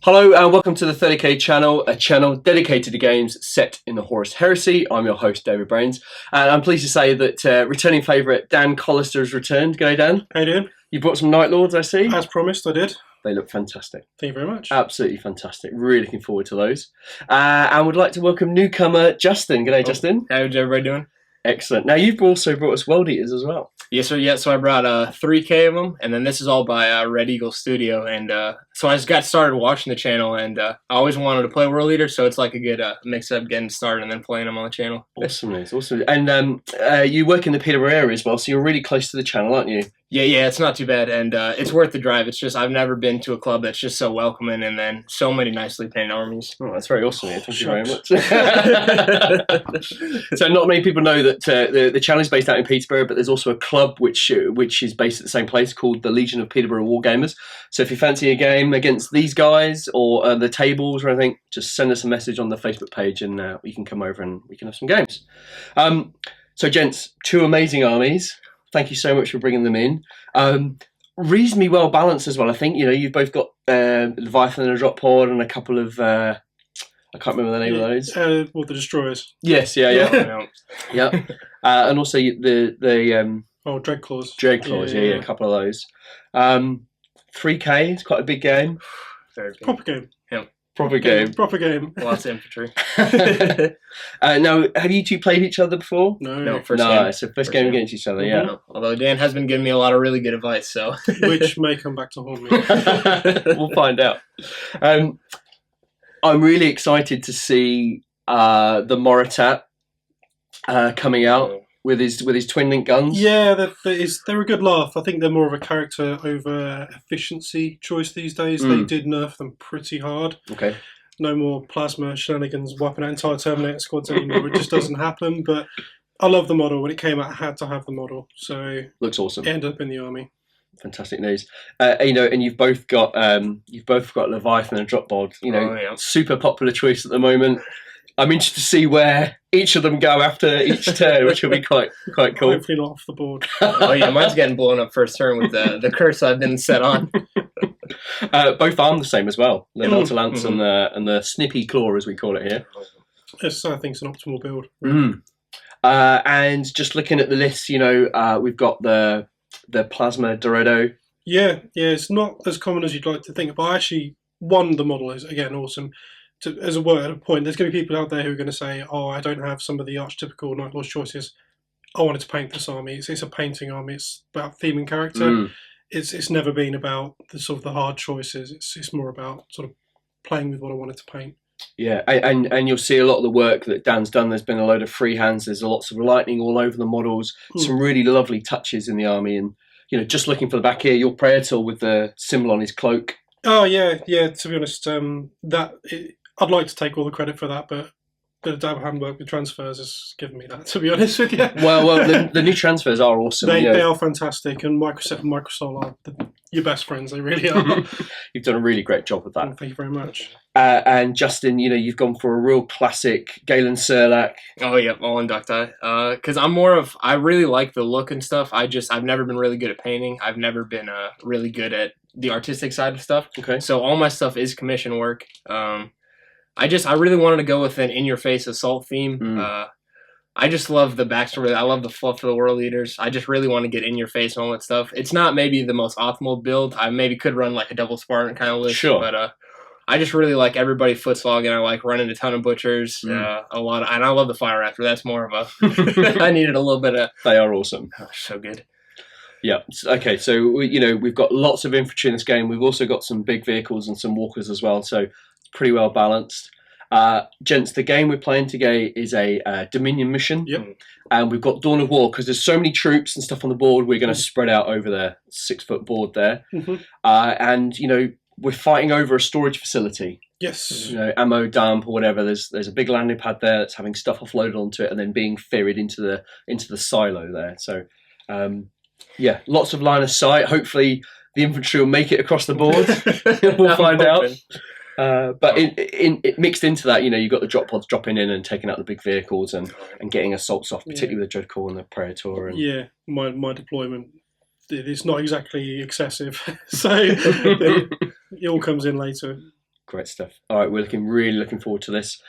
Hello and welcome to the 30k channel, a channel dedicated to games set in the HORUS Heresy. I'm your host, David Brains, and I'm pleased to say that returning favourite Dan Colister has returned. G'day, Dan. How you doing? You brought some Night Lords, I see. As promised, I did. They look fantastic. Thank you very much. Absolutely fantastic. Really looking forward to those. And would like to welcome newcomer Justin. G'day, Justin. How's everybody doing? Excellent. Now, you've also brought us World Eaters as well. Yes, sir. Yeah, so I brought 3K of them, and then this is all by Red Eagle Studio. And so I just got started watching the channel, and I always wanted to play World Eater, so it's like a good mix-up getting started and then playing them on the channel. Awesome, news. Awesome. And you work in the Peterborough area as well, so you're really close to the channel, aren't you? Yeah, it's not too bad, and it's worth the drive. It's just I've never been to a club that's just so welcoming, and then so many nicely painted armies. Oh, that's very awesome. Thank you very much. So not many people know that the channel is based out in Peterborough, but there's also a club which is based at the same place called the Legion of Peterborough Wargamers. So if you fancy a game against these guys or the tables or anything, just send us a message on the Facebook page, and we can come over and we can have some games. So gents, two amazing armies. Thank you so much for bringing them in. Reasonably well balanced as well. I think you've both got Leviathan and a drop pod and a couple of I can't remember the name of those. The Destroyers. Yes, yeah. And also the Dreadclaws. Dreadclaws, yeah, a couple of those. 3K, it's quite a big game. Proper game. Yeah. Proper game. Proper game. Lots of infantry. Now, have you two played each other before? No, first game. It's the first game against each other, yeah. Although Dan has been giving me a lot of really good advice, so. Which may come back to haunt me. We'll find out. I'm really excited to see the Moritat coming out with his twin link guns. Yeah, they're a good laugh. I think they're more of a character over efficiency choice these days. They did nerf them pretty hard. Okay. No more plasma shenanigans wiping out entire Terminator squads anymore. It just doesn't happen. But I love the model. When it came out, I had to have the model. So looks awesome. It ended up in the army. Fantastic news. And you've both got Leviathan and drop bod. Super popular choice at the moment. I'm interested to see where each of them go after each turn, which will be quite cool. Hopefully not off the board. Oh yeah, mine's getting blown up first turn with the curse I've been set on. Both armed the same as well. The Delta Lance and the Snippy Claw, as we call it here. Yes, I think it's an optimal build. And just looking at the list, we've got the Plasma Dorado. Yeah, it's not as common as you'd like to think, but I actually won the model is again awesome. As a word, at a point, there's going to be people out there who are going to say, "Oh, I don't have some of the archetypical Night Lord's choices. I wanted to paint this army. It's a painting army. It's about theme and character. It's never been about the hard choices. It's more about sort of playing with what I wanted to paint." Yeah, and you'll see a lot of the work that Dan's done. There's been a load of freehands. There's lots of lightning all over the models. Some really lovely touches in the army, and just looking for the back here, your Praetor with the symbol on his cloak. Oh yeah. To be honest, I'd like to take all the credit for that, but the dab handwork with transfers has given me that, to be honest with you. Well, the new transfers are awesome. They are fantastic, and Microset and Microsol are your best friends. They really are. You've done a really great job with that. Thank you very much. And Justin, you've gone for a real classic Galen Serlak. Oh yeah, all in ductile. Because I really like the look and stuff. I've never been really good at painting. I've never been really good at the artistic side of stuff. Okay. So all my stuff is commission work. I really wanted to go with an in-your-face assault theme. I just love the backstory. I love the fluff of the World Eaters. I just really want to get in your face and all that stuff. It's not maybe the most optimal build. I maybe could run like a double Spartan kind of list. Sure. But I just really like everybody foot slogging. I like running a ton of butchers. And I love the Fire Raptor. That's more of a. I needed a little bit of. They are awesome. Oh, so good. Yeah. Okay. So we've got lots of infantry in this game. We've also got some big vehicles and some walkers as well. So pretty well balanced. Gents, the game we're playing today is a Dominion mission. Yep. And we've got Dawn of War because there's so many troops and stuff on the board. We're going to spread out over the 6-foot board there. And we're fighting over a storage facility. Yes. Ammo dump or whatever. There's a big landing pad there that's having stuff offloaded onto it and then being ferried into the silo there. So lots of line of sight. Hopefully the infantry will make it across the board. We'll find out. But mixed into that, you've got the drop pods dropping in and taking out the big vehicles and getting assaults off, particularly with the Dreadcore and the Praetor. And my deployment, it's not exactly excessive, so it all comes in later. Great stuff. All right, we're really looking forward to this.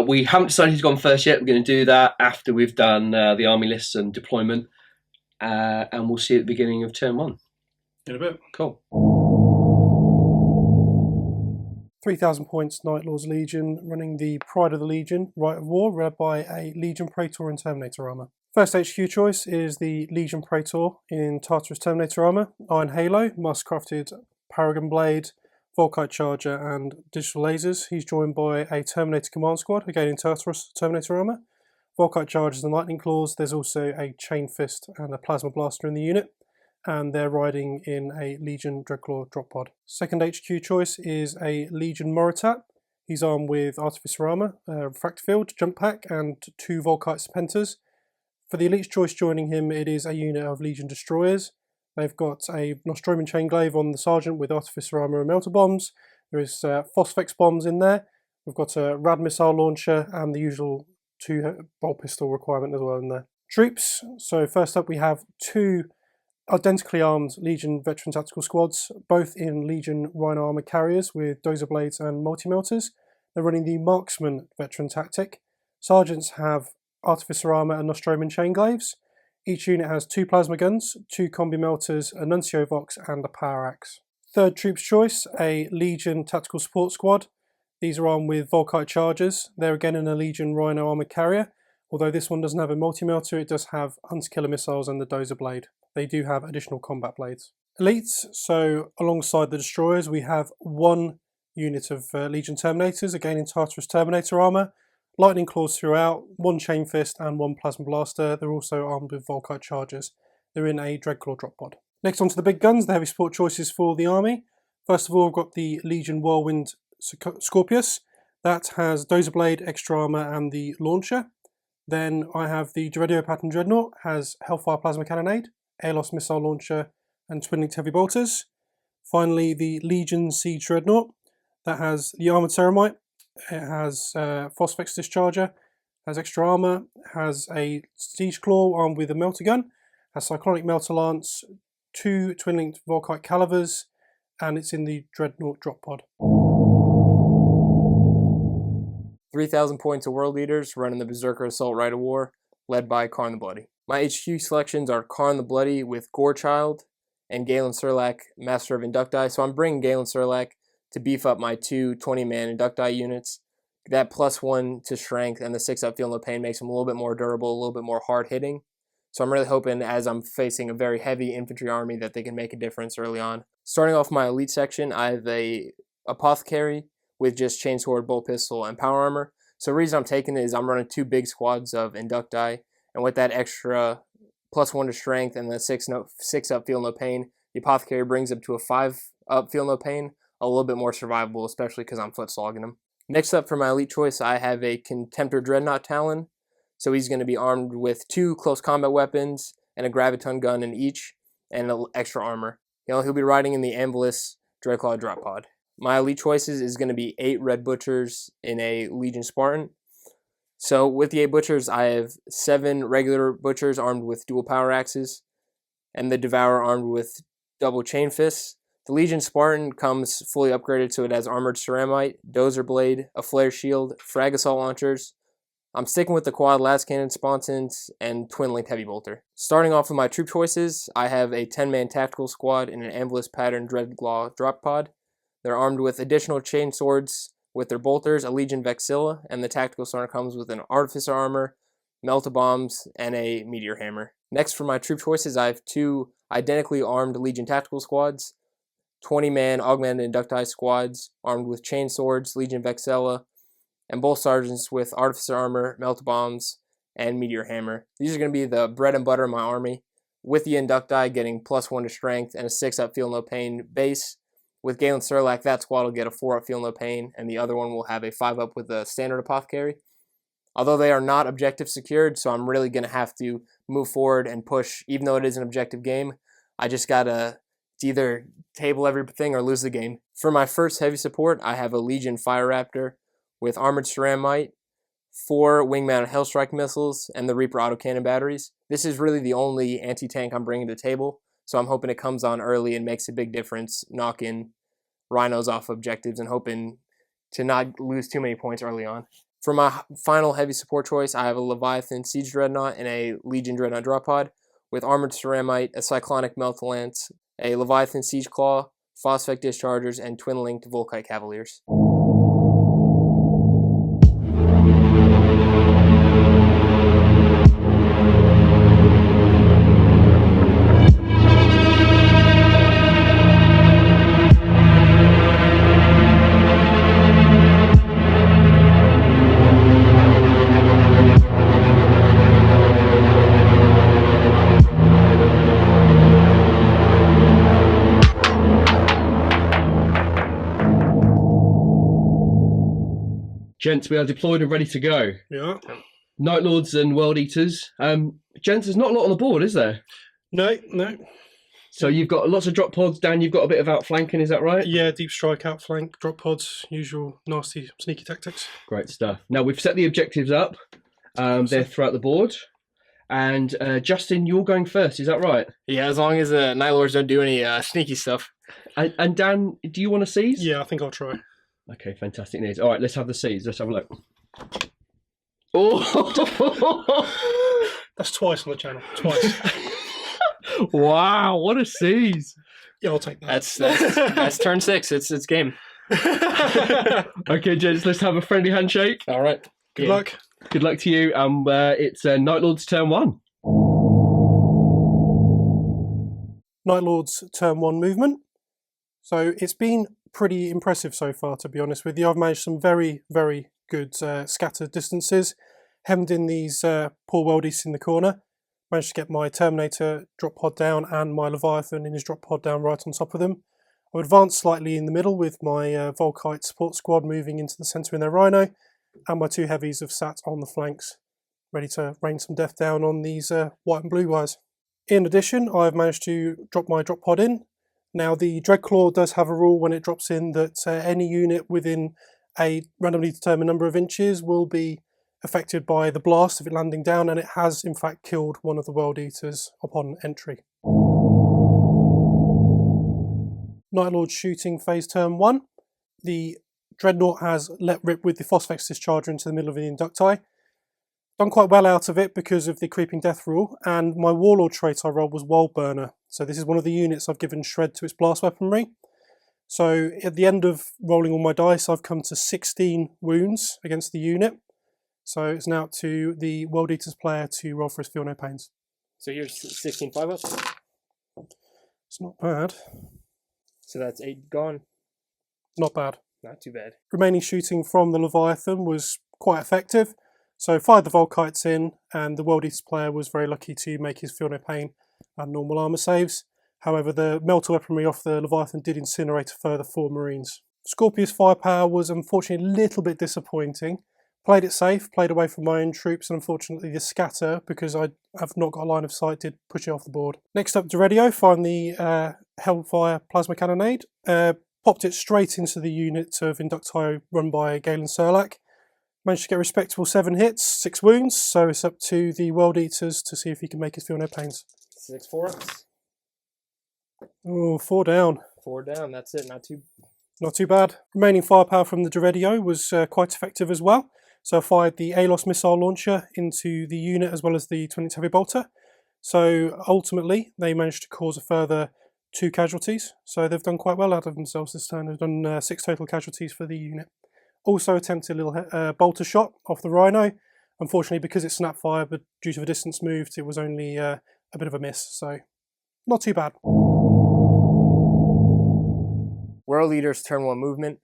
We haven't decided who's gone first yet. We're going to do that after we've done the army lists and deployment, and we'll see at the beginning of turn 1. In a bit. Cool. 3,000 points, Night Lord's Legion, running the Pride of the Legion, Rite of War, led by a Legion Praetor in Terminator armor. First HQ choice is the Legion Praetor in Tartarus Terminator armor, Iron Halo, Mask-crafted Paragon Blade, Volkite Charger and digital lasers. He's joined by a Terminator Command Squad, again in Tartarus Terminator armor, Volkite Chargers and Lightning Claws. There's also a Chain Fist and a Plasma Blaster in the unit, and they're riding in a Legion Dreadclaw drop pod. Second HQ choice is a Legion Moritat. He's armed with Artificer armor, Refractor Field, Jump Pack, and 2 Volkite Serpentas. For the Elite's choice joining him, it is a unit of Legion Destroyers. They've got a Nostroman Chainglaive on the Sergeant with Artificer armor and Melter Bombs. There is Phosphex bombs in there. We've got a Rad Missile Launcher and the usual 2 bolt pistol requirement as well in there. Troops. So first up we have 2 identically armed Legion Veteran Tactical Squads, both in Legion Rhino Armor Carriers with Dozer Blades and Multi-Melters. They're running the Marksman Veteran Tactic. Sergeants have Artificer armor and Nostroman Chainglaves. Each unit has 2 plasma guns, 2 combi melters, a Nuncio Vox and a power axe. Third troops choice, a Legion Tactical Support Squad. These are armed with Volkite Chargers. They're again in a Legion Rhino Armored Carrier. Although this one doesn't have a multi-melter, it does have Hunter-Killer Missiles and the Dozer Blade. They do have additional combat blades. Elites, so alongside the Destroyers we have 1 unit of Legion Terminators, again in Tartarus Terminator armor. Lightning Claws throughout, 1 Chain Fist and 1 Plasma Blaster. They're also armed with Volkite Chargers. They're in a Dreadclaw drop pod. Next on to the big guns, the heavy support choices for the army. First of all, I've got the Legion Whirlwind Scorpius. That has Dozer Blade, extra armor and the launcher. Then I have the Duradio Pattern Dreadnought, has Hellfire Plasma Cannonade, Aelos Missile Launcher and Twin-Linked Heavy Bolters. Finally, the Legion Siege Dreadnought. That has the Armoured Ceramite. It has Phosphex Discharger, has extra armor, has a Siege Claw armed with a Melter Gun, has Cyclonic Melter Lance, 2 Twin-Linked Volkite Calivers, and it's in the Dreadnought drop pod. 3,000 points of World Leaders running the Berserker Assault Rite of War, led by Karn the Bloody. My HQ selections are Karn the Bloody with Gorechild and Galen Serlak, Master of Inducti. So I'm bringing Galen Serlak to beef up my 2 20-man Inducti units. That +1 to strength and the 6-up Feel No Pain makes them a little bit more durable, a little bit more hard-hitting. So I'm really hoping, as I'm facing a very heavy infantry army, that they can make a difference early on. Starting off my elite section, I have a Apothecary with just Chainsword, Bolt Pistol, and Power Armor. So the reason I'm taking it is I'm running 2 big squads of Inducti, and with that extra +1 to strength and the 6-up Feel No Pain, the Apothecary brings up to a 5-up Feel No Pain, a little bit more survivable, especially because I'm foot slogging him. Next up for my elite choice, I have a Contemptor Dreadnought Talon. So he's going to be armed with 2 close combat weapons and a Graviton gun in each, and extra armor. He'll be riding in the Anvilus Dreadclaw drop pod. My elite choices is going to be 8 Red Butchers in a Legion Spartan. So with the 8 Butchers, I have 7 regular Butchers armed with dual power axes, and the Devourer armed with double chain fists. The Legion Spartan comes fully upgraded, so it has Armored Ceramite, Dozer Blade, a Flare Shield, Frag Assault Launchers. I'm sticking with the Quad Last Cannon Sponsons and Twin-Linked Heavy Bolter. Starting off with my troop choices, I have a 10-man tactical squad in an Anvilus Pattern Dreadclaw drop pod. They're armed with additional chain swords with their bolters, a Legion Vexilla, and the tactical sergeant comes with an Artificer armor, Melta Bombs, and a Meteor Hammer. Next for my troop choices, I have 2 identically armed Legion tactical squads, 20-man augmented inducti squads armed with chain swords, Legion Vexilla, and both sergeants with Artificer armor, Melta Bombs, and Meteor Hammer. These are going to be the bread and butter of my army, with the inducti getting +1 to strength and a 6-up Feel No Pain base. With Galen Serlak, that squad will get a 4-up Feel No Pain, and the other one will have a 5-up with a standard Apothecary. Although they are not objective secured, so I'm really going to have to move forward and push, even though it is an objective game. I just got to either table everything or lose the game. For my first heavy support, I have a Legion Fire Raptor with Armored Ceramite, 4 wing-mounted Hellstrike missiles, and the Reaper autocannon batteries. This is really the only anti-tank I'm bringing to the table, so I'm hoping it comes on early and makes a big difference, knocking rhinos off objectives and hoping to not lose too many points early on. For my final heavy support choice, I have a Leviathan Siege Dreadnought and a Legion Dreadnought Drop Pod with Armored Ceramite, a Cyclonic Melt-Lance, a Leviathan Siege Claw, Phosphate Dischargers, and Twin-Linked Volkite Cavaliers. Gents, we are deployed and ready to go. Yeah. Night Lords and World Eaters. Gents, there's not a lot on the board, is there? No. So you've got lots of drop pods. Dan, you've got a bit of outflanking, is that right? Yeah, deep strike, outflank, drop pods, usual nasty, sneaky tactics. Great stuff. Now, we've set the objectives up. They're throughout the board. And Justin, you're going first, is that right? Yeah, as long as the Night Lords don't do any sneaky stuff. And Dan, do you want to seize? Yeah, I think I'll try. Okay, fantastic news. All right, let's have the seize. Let's have a look. Oh! That's twice on the channel. Twice. Wow, what a seize. Yeah, I'll take that. That's turn 6. It's game. Okay, gents, let's have a friendly handshake. All right. Good luck. Good luck to you. It's Night Lord's turn 1. Night Lord's turn 1 movement. So it's been pretty impressive so far, to be honest with you. I've managed some very, very good scattered distances, hemmed in these poor worldies in the corner, managed to get my Terminator drop pod down and my Leviathan in his drop pod down right on top of them. I advanced slightly in the middle with my Volkite support squad moving into the centre in their Rhino, and my 2 heavies have sat on the flanks, ready to rain some death down on these white and blue guys. In addition, I've managed to drop my drop pod in. Now, the Dreadclaw does have a rule when it drops in that any unit within a randomly determined number of inches will be affected by the blast of it landing down, and it has in fact killed one of the World Eaters upon entry. Night Lord shooting phase turn 1. The Dreadnought has let rip with the Phosphex Discharger into the middle of the Inducti. Done quite well out of it because of the Creeping Death rule, and my Warlord trait I rolled was World Burner. So this is one of the units I've given Shred to its blast weaponry. So at the end of rolling all my dice, I've come to 16 wounds against the unit. So it's now up to the World Eaters player to roll for his Feel No Pains. So you're 16 5-ups? It's not bad. So that's 8 gone. Not bad. Not too bad. Remaining shooting from the Leviathan was quite effective. So fired the Volkites in, and the World Eaters player was very lucky to make his Feel No Pain and normal armour saves. However, the melter weaponry off the Leviathan did incinerate a further 4 Marines. Scorpius firepower was unfortunately a little bit disappointing. Played it safe, played away from my own troops, and unfortunately the scatter, because I have not got a line of sight, did push it off the board. Next up, Deredio, find the Hellfire Plasma Cannonade. Popped it straight into the unit of Inducti run by Galen Serlak. Managed to get a respectable 7 hits, 6 wounds, so it's up to the World Eaters to see if he can make his Feel No Pains. 6 4-ups. Oh, 4 down. 4 down, that's it, Not too bad. Remaining firepower from the Deredio was quite effective as well. So I fired the ALOS missile launcher into the unit as well as the 20 heavy bolter. So ultimately, they managed to cause a further 2 casualties. So they've done quite well out of themselves this turn. They've done 6 total casualties for the unit. Also attempted a little bolter shot off the Rhino. Unfortunately, because it snapped fire, but due to the distance moved, it was only a bit of a miss. So not too bad. World Leaders turn 1 movement.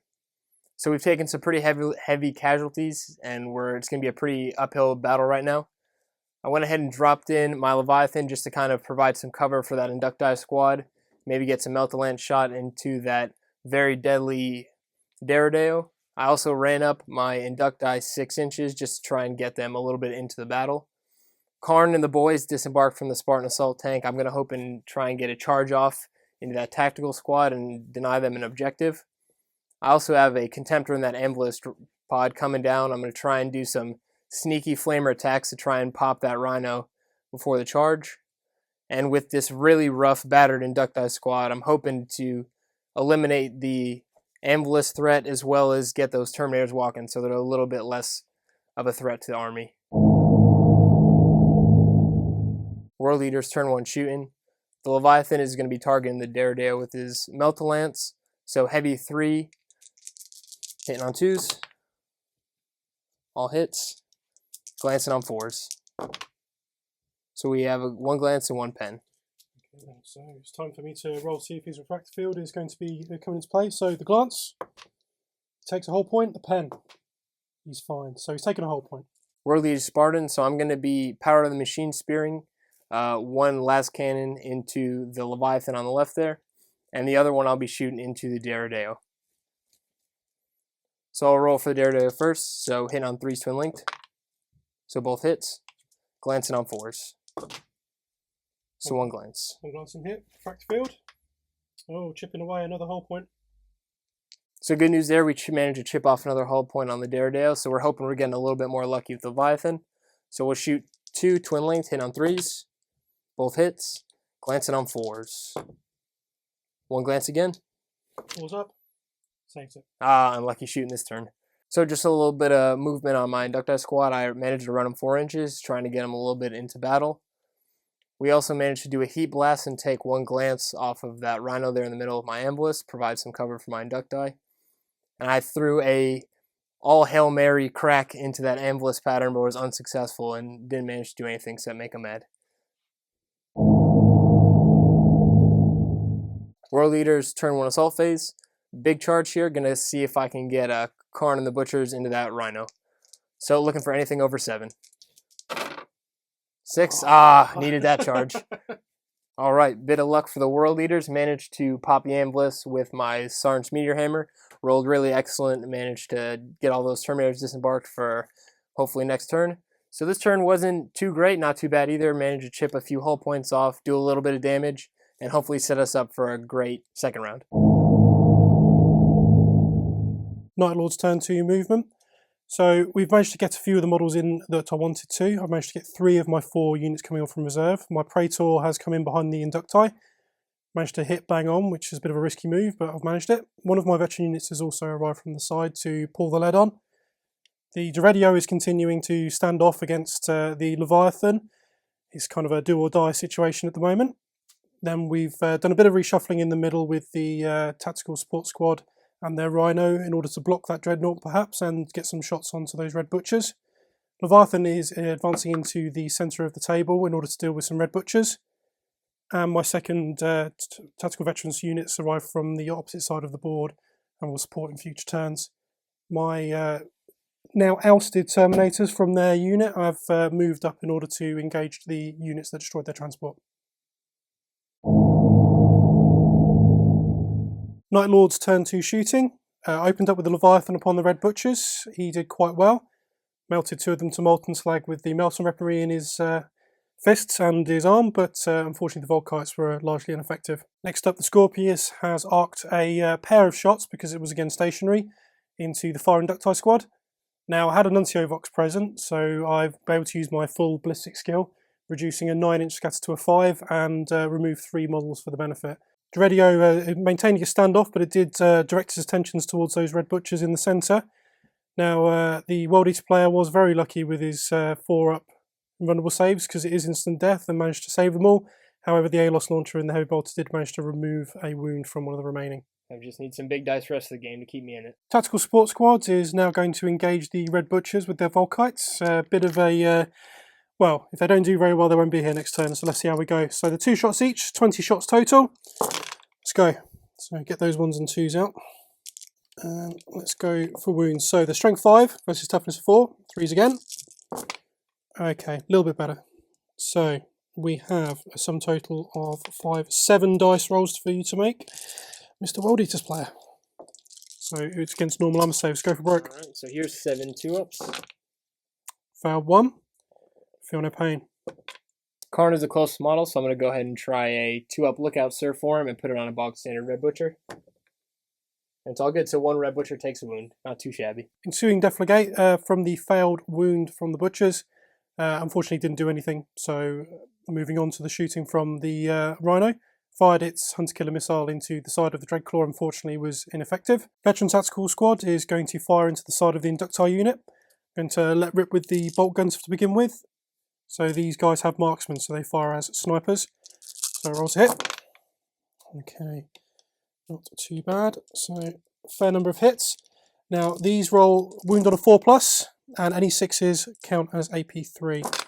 So we've taken some pretty heavy casualties, and it's going to be a pretty uphill battle right now. I went ahead and dropped in my Leviathan just to kind of provide some cover for that Inducti squad. Maybe get some Melt-A-Lance shot into that very deadly Deredeo. I also ran up my Inducti 6 inches just to try and get them a little bit into the battle. Karn and the boys disembarked from the Spartan assault tank. I'm going to hope and try and get a charge off into that tactical squad and deny them an objective. I also have a Contemptor in that Amblist pod coming down. I'm going to try and do some sneaky flamer attacks to try and pop that Rhino before the charge. And with this really rough, battered Inducti squad, I'm hoping to eliminate the Ambulance threat as well as get those Terminators walking so they're a little bit less of a threat to the army. World Leaders turn 1 shooting. The Leviathan is going to be targeting the Daredale with his Melt-A-Lance. So heavy 3, hitting on 2s. All hits. Glancing on 4s. So we have 1 glance and 1 pen. Okay, so it's time for me to roll, see if his refractor field is going to be coming into play. So the glance takes a whole point, the pen, he's fine. So he's taking a whole point. World Leader Spartan, so I'm going to be Power of the Machine spearing 1 last cannon into the Leviathan on the left there, and the other one I'll be shooting into the Daredale. So I'll roll for the Daredale first, so hitting on 3s twin linked. So both hits, glancing on 4s. So 1 glance. 1 glance in hit, refractor field. Oh, chipping away another whole point. So good news there, we managed to chip off another hull point on the Daredale, so we're hoping we're getting a little bit more lucky with the Leviathan. So we'll shoot 2 twin length, hit on 3s, both hits, glancing on 4s. 1 glance again. Pulls up, saves it. Unlucky shooting this turn. So just a little bit of movement on my Inducti squad. I managed to run them 4 inches, trying to get them a little bit into battle. We also managed to do a heat blast and take 1 glance off of that Rhino there in the middle of my Ambulance, provide some cover for my Inducti. And I threw a all Hail Mary crack into that Ambulance pattern, but was unsuccessful and didn't manage to do anything except make them mad. World Leaders turn 1 assault phase. Big charge here, gonna see if I can get Karn and the Butchers into that Rhino. So looking for anything over 7. 6, needed that charge. All right, bit of luck for the World Leaders. Managed to pop the Ambulance with my Sarn's Meteor Hammer. Rolled really excellent. Managed to get all those Terminators disembarked for hopefully next turn. So this turn wasn't too great, not too bad either. Managed to chip a few hull points off, do a little bit of damage, and hopefully set us up for a great second round. Night Lord's turn 2 movement. So we've managed to get a few of the models in that I wanted to. I've managed to get 3 of my 4 units coming on from reserve. My Praetor has come in behind the Inducti. Managed to hit bang on, which is a bit of a risky move, but I've managed it. One of my veteran units has also arrived from the side to pull the lead on. The Deredio is continuing to stand off against the Leviathan. It's kind of a do or die situation at the moment. Then we've done a bit of reshuffling in the middle with the Tactical Support Squad and their Rhino in order to block that Dreadnought perhaps and get some shots onto those Red Butchers. Leviathan is advancing into the centre of the table in order to deal with some Red Butchers. And my second Tactical Veterans units arrive from the opposite side of the board and will support in future turns. My now ousted Terminators from their unit I've moved up in order to engage the units that destroyed their transport. Night Lord's turn 2 shooting. Opened up with the Leviathan upon the Red Butchers. He did quite well. Melted 2 of them to molten slag with the Melton Reparee in his fists and his arm, but unfortunately the Volkites were largely ineffective. Next up, the Scorpius has arced a pair of shots, because it was again stationary, into the Fire Inducti squad. Now, I had a Nuncio Vox present, so I've been able to use my full ballistic skill, reducing a 9-inch scatter to a 5 and remove 3 models for the benefit. Deredio maintaining a standoff, but it did direct his attentions towards those Red Butchers in the centre. Now, the World Eater player was very lucky with his 4-up invulnerable saves, because it is instant death, and managed to save them all. However, the ALOS launcher and the Heavy Bolter did manage to remove a wound from one of the remaining. I just need some big dice for the rest of the game to keep me in it. Tactical Support Squad is now going to engage the Red Butchers with their Volkites. A bit of a, well, if they don't do very well, they won't be here next turn, so let's see how we go. So the 2 shots each, 20 shots total. Let's go. So get those 1s and 2s out. And let's go for wounds. So the Strength 5 versus Toughness 4. 3s again. Okay, a little bit better. So we have a sum total of 7 dice rolls for you to make, Mr. World Eaters player. So it's against normal armor saves. Go for broke. All right, so here's 7 2-ups. Failed 1. Feel no pain. Karn is the closest model, so I'm going to go ahead and try a 2-up Lookout Sir for him and put it on a bog standard Red Butcher. And it's all good, so 1 Red Butcher takes a wound. Not too shabby. Ensuing Deflagate from the failed wound from the Butchers. Unfortunately didn't do anything, so moving on to the shooting from the Rhino. fired its Hunter-Killer missile into the side of the Dreadclaw, unfortunately was ineffective. Veteran Tactical Squad is going to fire into the side of the Inducti unit. Going to let rip with the bolt guns to begin with. So these guys have marksmen, so they fire as snipers. So rolls to hit. Okay, not too bad. So fair number of hits. Now these roll wound on a 4+, and any 6s count as AP3.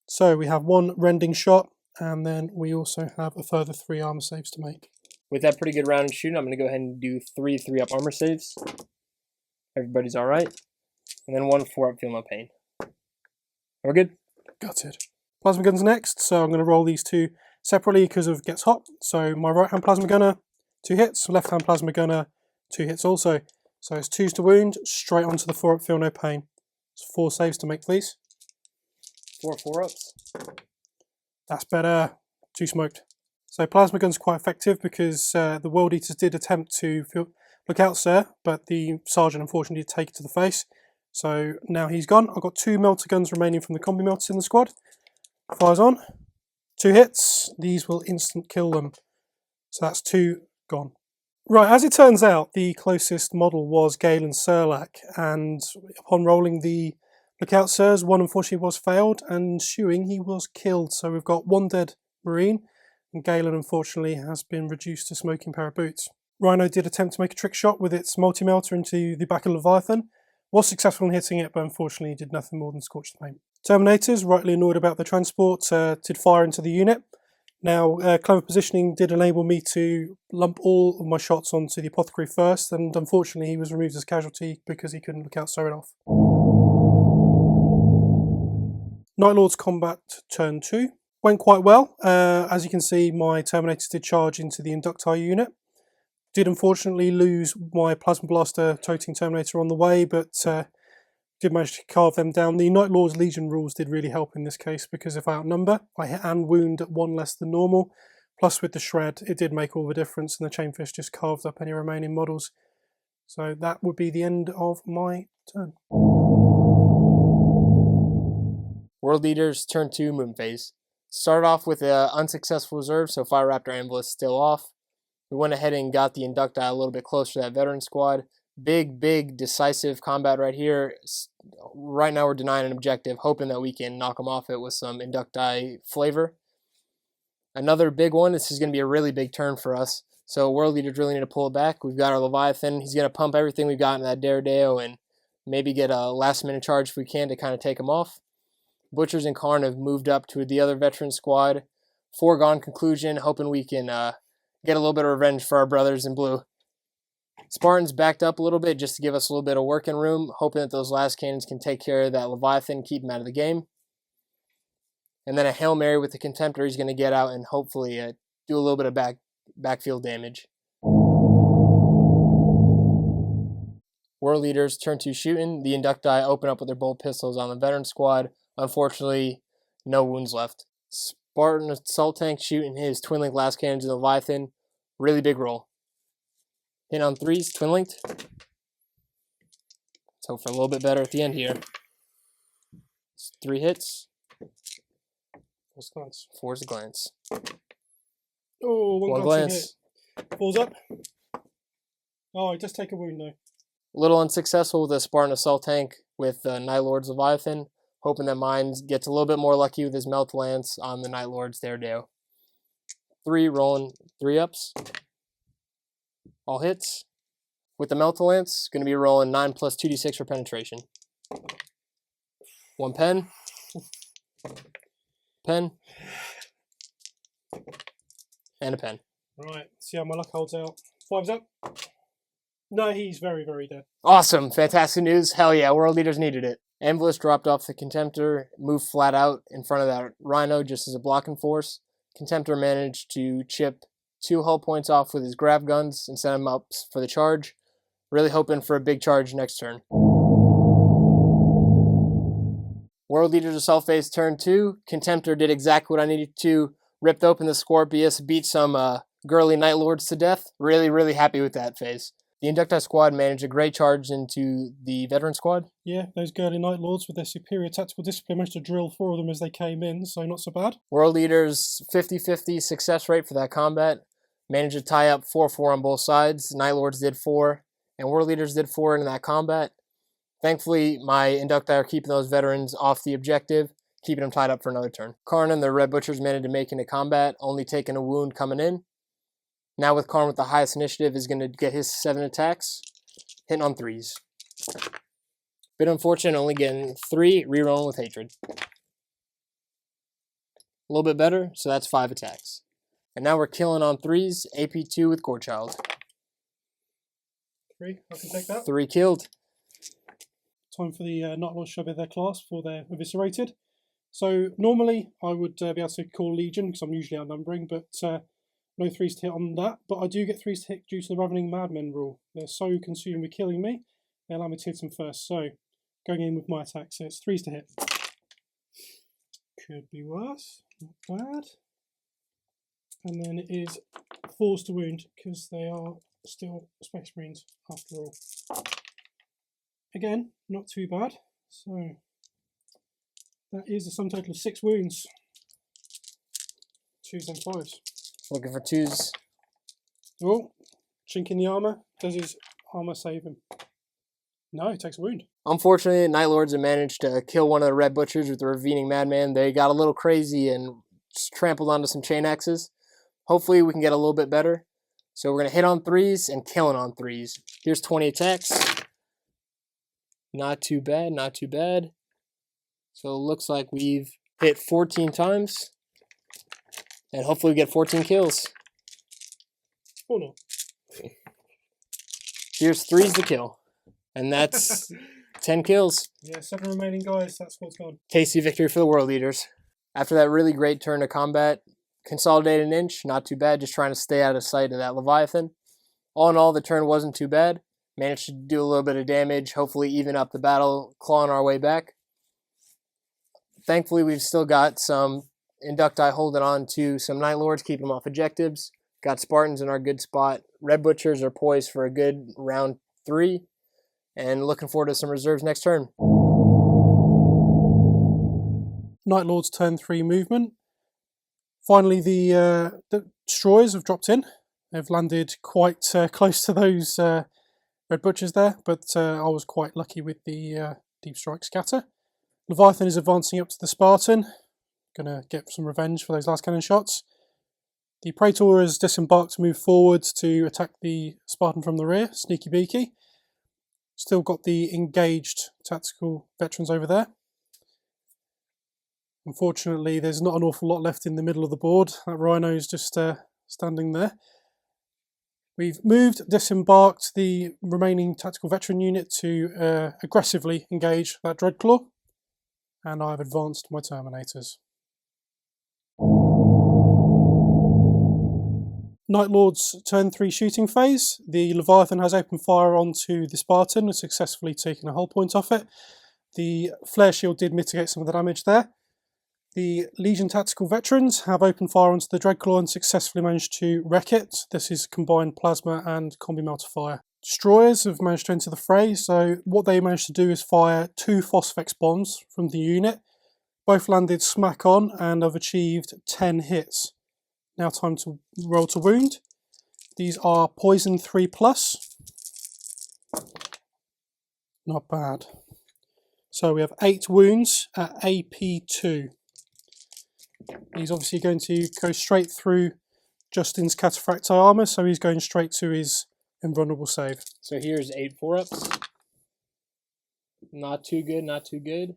So we have 1 rending shot, and then we also have a further 3 armor saves to make. With that pretty good round in shooting, I'm going to go ahead and do 3 3-up armor saves. Everybody's all right. And then 1 4-up feel no pain. We're good? Got it. Plasma gun's next, so I'm going to roll these 2 separately because of gets hot. So my right hand plasma gunner, 2 hits. Left hand plasma gunner, 2 hits also. So it's 2s to wound, straight onto the 4-up feel no pain. It's 4 saves to make, please. 4 4-ups. That's better. 2 smoked. So plasma gun's quite effective because the World Eaters did attempt to look out, sir, but the sergeant unfortunately did take it to the face. So now he's gone. I've got 2 melter guns remaining from the combi melters in the squad. Fires on. 2 hits. These will instant kill them. So that's 2 gone. Right, as it turns out, the closest model was Galen Serlak, and upon rolling the lookout sirs, 1 unfortunately was failed, and shooing he was killed. So we've got 1 dead Marine, and Galen unfortunately has been reduced to smoking pair of boots. Rhino did attempt to make a trick shot with its multi-melter into the back of Leviathan, was successful in hitting it, but unfortunately did nothing more than scorch the paint. Terminators, rightly annoyed about the transport, did fire into the unit. Now, clever positioning did enable me to lump all of my shots onto the apothecary first, and unfortunately he was removed as casualty because he couldn't look out so it off. Night Lord's combat turn 2 went quite well. As you can see, my Terminators did charge into the Inducti unit. Did unfortunately lose my Plasma Blaster toting Terminator on the way, but did manage to carve them down. The Night Lord's Legion rules did really help in this case because if I outnumber, I hit and wound at 1 less than normal. Plus with the shred, it did make all the difference, and the Chainfish just carved up any remaining models. So that would be the end of my turn. World Leaders turn 2 Moon Phase. Started off with an unsuccessful reserve, so Fire Raptor Anvil is still off. We went ahead and got the Inducti a little bit closer to that veteran squad. Big, decisive combat right here. Right now we're denying an objective, hoping that we can knock them off it with some Inducti flavor. Another big one, this is going to be a really big turn for us. So World Leaders really need to pull it back. We've got our Leviathan. He's going to pump everything we've got in that Daredeo and maybe get a last minute charge if we can to kind of take him off. Butchers and Karn have moved up to the other veteran squad. Foregone conclusion, hoping we can get a little bit of revenge for our brothers in blue. Spartans backed up a little bit just to give us a little bit of working room, hoping that those last cannons can take care of that Leviathan, keep him out of the game. And then a Hail Mary with the Contemptor he's going to get out and hopefully do a little bit of backfield damage. World Leaders turn 2 shooting. The Inducti open up with their bolt pistols on the veteran squad. Unfortunately, no wounds left. Spartan Assault Tank shooting his Twin Link last cannons in the Leviathan. Really big roll. Hit on 3s, Twin Linked. Let's hope for a little bit better at the end here. 3 hits. 4's a glance. Oh, one glance. Hit. Falls up. Oh, it does take a wound though. A little unsuccessful with the Spartan Assault Tank with Night Lord's Leviathan. Hoping that mine gets a little bit more lucky with his Melt Lance on the Night Lord's Daredeo. 3 rolling 3-ups. All hits. With the Melt Lance, going to be rolling 9 plus 2d6 for penetration. 1 pen. Pen. And a pen. Right, see how my luck holds out. 5's up. No, he's very, very dead. Awesome. Fantastic news. Hell yeah, World Leaders needed it. Envious dropped off the Contemptor, moved flat out in front of that Rhino just as a blocking force. Contemptor managed to chip 2 hull points off with his grab guns and send him up for the charge. Really hoping for a big charge next turn. World Leaders Assault Phase turn 2. Contemptor did exactly what I needed to. Ripped open the Scorpius, beat some girly Night Lords to death. Really happy with that phase. The Inducti squad managed a great charge into the veteran squad. Yeah, those girly Night Lords with their superior tactical discipline managed to drill 4 of them as they came in, so not so bad. World Leaders 50-50 success rate for that combat. Managed to tie up 4-4 on both sides. Night Lords did 4, and World Leaders did 4 in that combat. Thankfully, my Inducti are keeping those veterans off the objective, keeping them tied up for another turn. Karn and the Red Butchers managed to make into combat, only taking a wound coming in. Now with Karn with the highest initiative is going to get his 7 attacks, hitting on 3s. Bit unfortunate, only getting 3, rerolling with Hatred. A little bit better, so that's 5 attacks. And now we're killing on 3s, AP2 with Gorechild. 3, I can take that. 3 killed. Time for the Night Lords to show their class before they're eviscerated. So normally I would be able to call Legion because I'm usually outnumbering, but no 3s to hit on that. But I do get 3s to hit due to the Ravening Madmen rule. They're so consumed with killing me, they allow me to hit them first. So going in with my attack, so it's 3s to hit. Could be worse, not bad. And then it is 4s to wound because they are still Space Marines after all. Again, not too bad. So that is a sum total of 6 wounds. 2s and 5s. Looking for 2s. Oh, chink in the armor. Does his armor save him? No, he takes a wound. Unfortunately, Night Lords have managed to kill one of the Red Butchers with the Ravening Madman. They got a little crazy and just trampled onto some chainaxes. Hopefully we can get a little bit better. So we're going to hit on 3s and killing on 3s. Here's 20 attacks. Not too bad, not too bad. So it looks like we've hit 14 times. And hopefully we get 14 kills. Or not. Here's 3s to kill. And that's 10 kills. Yeah, 7 remaining guys. That squad's gone. Tasty victory for the World Leaders. After that really great turn to combat, consolidated an inch, not too bad, just trying to stay out of sight of that Leviathan. All in all, the turn wasn't too bad. Managed to do a little bit of damage, hopefully even up the battle, clawing our way back. Thankfully, we've still got some Inducti holding on to some Night Lords, keeping them off objectives. Got Spartans in our good spot. Red Butchers are poised for a good round 3. And looking forward to some reserves next turn. Night Lord's turn 3 movement. Finally, the destroyers have dropped in. They've landed quite close to those Red Butchers there, but I was quite lucky with the Deep Strike Scatter. Leviathan is advancing up to the Spartan. Gonna get some revenge for those last cannon shots. The Praetor has disembarked to move forward to attack the Spartan from the rear, sneaky beaky. Still got the engaged tactical veterans over there. Unfortunately, there's not an awful lot left in the middle of the board. That Rhino is just standing there. We've disembarked the remaining tactical veteran unit to aggressively engage that Dreadclaw. And I've advanced my Terminators. Night Lord's turn 3 shooting phase. The Leviathan has opened fire onto the Spartan and successfully taken a hull point off it. The flare shield did mitigate some of the damage there. The Legion tactical veterans have opened fire onto the Dreadclaw and successfully managed to wreck it. This is combined plasma and combi melter fire. Destroyers have managed to enter the fray, so what they managed to do is fire 2 Phosphex bombs from the unit. Both landed smack on and have achieved 10 hits. Now time to roll to wound. These are poison 3+. Not bad. So we have 8 wounds at AP2. He's obviously going to go straight through Justin's Cataphracti armor, so he's going straight to his invulnerable save. So here's 8 4-ups. Not too good, not too good.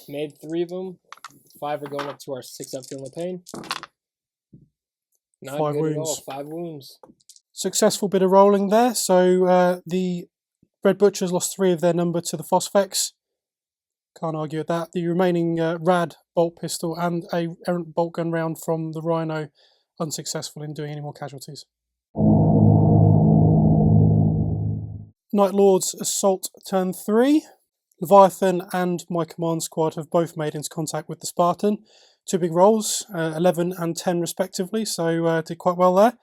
Made 3 of them. 5 are going up to our 6-up feeling the pain. Not 5 good wounds. at all. 5 wounds. Successful bit of rolling there. So the Red Butchers lost 3 of their number to the Phosphex. Can't argue with that. The remaining Rad bolt pistol and a errant bolt gun round from the Rhino unsuccessful in doing any more casualties. Night Lord's assault turn 3. Leviathan and my command squad have both made into contact with the Spartan. 2 big rolls, 11 and 10 respectively, so did quite well there.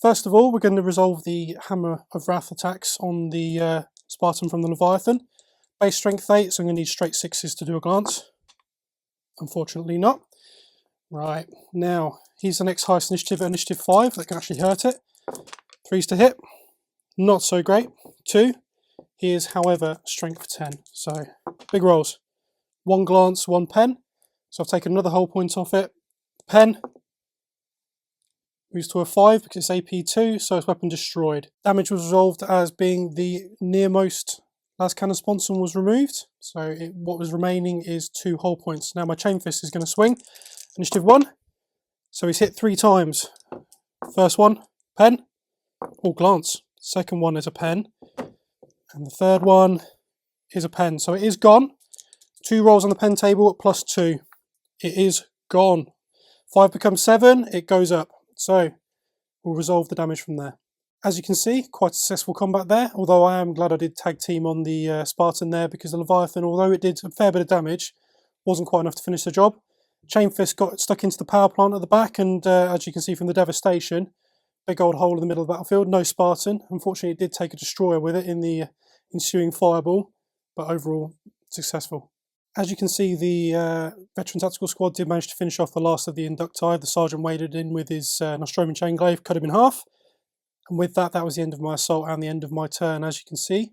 First of all, we're going to resolve the Hammer of Wrath attacks on the Spartan from the Leviathan. Base strength 8, so I'm going to need straight 6s to do a glance. Unfortunately not. Right, now, he's the next highest initiative at initiative 5, that can actually hurt it. 3s to hit, not so great. 2, he is, however, strength 10, so big rolls. 1 glance, 1 pen, so I've taken another whole point off it. Pen moves to a 5 because it's AP 2, so it's weapon destroyed. Damage was resolved as being the nearmost las cannon sponson was removed, so what was remaining is 2 whole points. Now my chain fist is going to swing. Initiative 1, so he's hit 3 times. First one, pen, or glance. Second one is a pen, and the third one is a pen. So it is gone. 2 rolls on the pen table at +2. It is gone. 5 becomes 7, it goes up. So we'll resolve the damage from there. As you can see, quite a successful combat there, although I am glad I did tag team on the Spartan there, because the Leviathan, although it did a fair bit of damage, wasn't quite enough to finish the job. Chain Fist got stuck into the power plant at the back, and as you can see from the devastation, big old hole in the middle of the battlefield, no Spartan. Unfortunately, it did take a destroyer with it in the ensuing fireball, but overall successful. As you can see, the Veteran Tactical Squad did manage to finish off the last of the Inducti. The Sergeant waded in with his Nostroman Chainglaive, cut him in half. And with that, that was the end of my assault and the end of my turn. As you can see,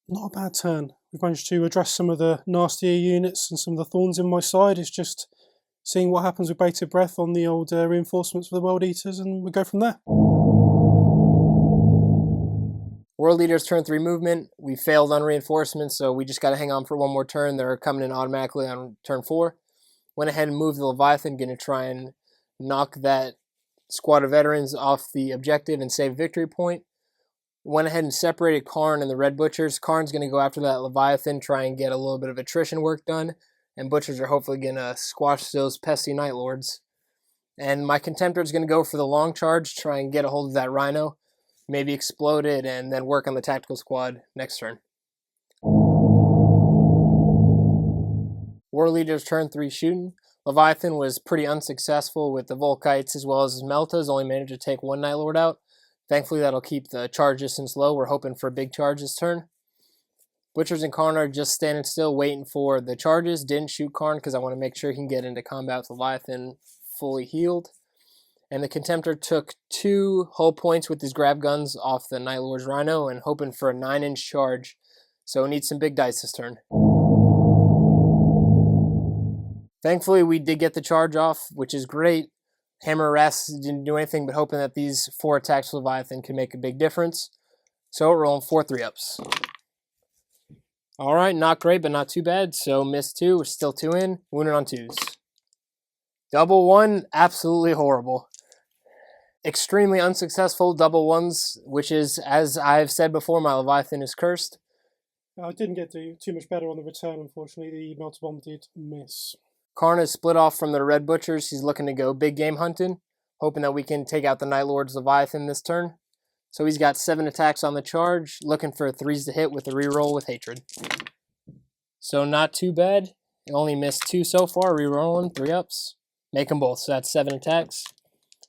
not a bad turn. We've managed to address some of the nastier units and some of the thorns in my side. It's just seeing what happens with bated breath on the old reinforcements for the World Eaters, and we'll go from there. World Leaders turn 3 movement. We failed on reinforcements, so we just got to hang on for one more turn. They're coming in automatically on turn 4. Went ahead and moved the Leviathan, going to try and knock that squad of veterans off the objective and save victory point. Went ahead and separated Karn and the Red Butchers. Karn's going to go after that Leviathan, try and get a little bit of attrition work done, and Butchers are hopefully going to squash those pesky Night Lords. And my Contemptor is going to go for the long charge, try and get a hold of that Rhino, maybe explode it, and then work on the Tactical Squad next turn. War Leaders turn 3 shooting. Leviathan was pretty unsuccessful with the Volkites as well as his Meltas, only managed to take 1 Night Lord out. Thankfully, that'll keep the charge distance low. We're hoping for a big charge this turn. Butchers and Karn are just standing still, waiting for the charges. Didn't shoot Karn because I want to make sure he can get into combat with Leviathan fully healed. And the Contemptor took 2 hull points with his grab guns off the Night Lord's Rhino and hoping for a 9-inch charge. So needs some big dice this turn. Thankfully, we did get the charge off, which is great. Hammer Wrath didn't do anything but hoping that these 4 attacks with Leviathan can make a big difference. So rolling 4 3-ups. Alright, not great, but not too bad. So missed 2, we're still 2 in. Wounded on 2s. Double 1, absolutely horrible. Extremely unsuccessful double 1s, which is, as I've said before, my Leviathan is cursed. I didn't get too much better on the return, unfortunately. The Melter Bomb did miss. Karn is split off from the Red Butchers. He's looking to go big game hunting, hoping that we can take out the Night Lord's Leviathan this turn. So he's got 7 attacks on the charge, looking for 3s to hit with a reroll with Hatred. So not too bad. He only missed 2 so far, rerolling 3-ups. Make them both, so that's 7 attacks.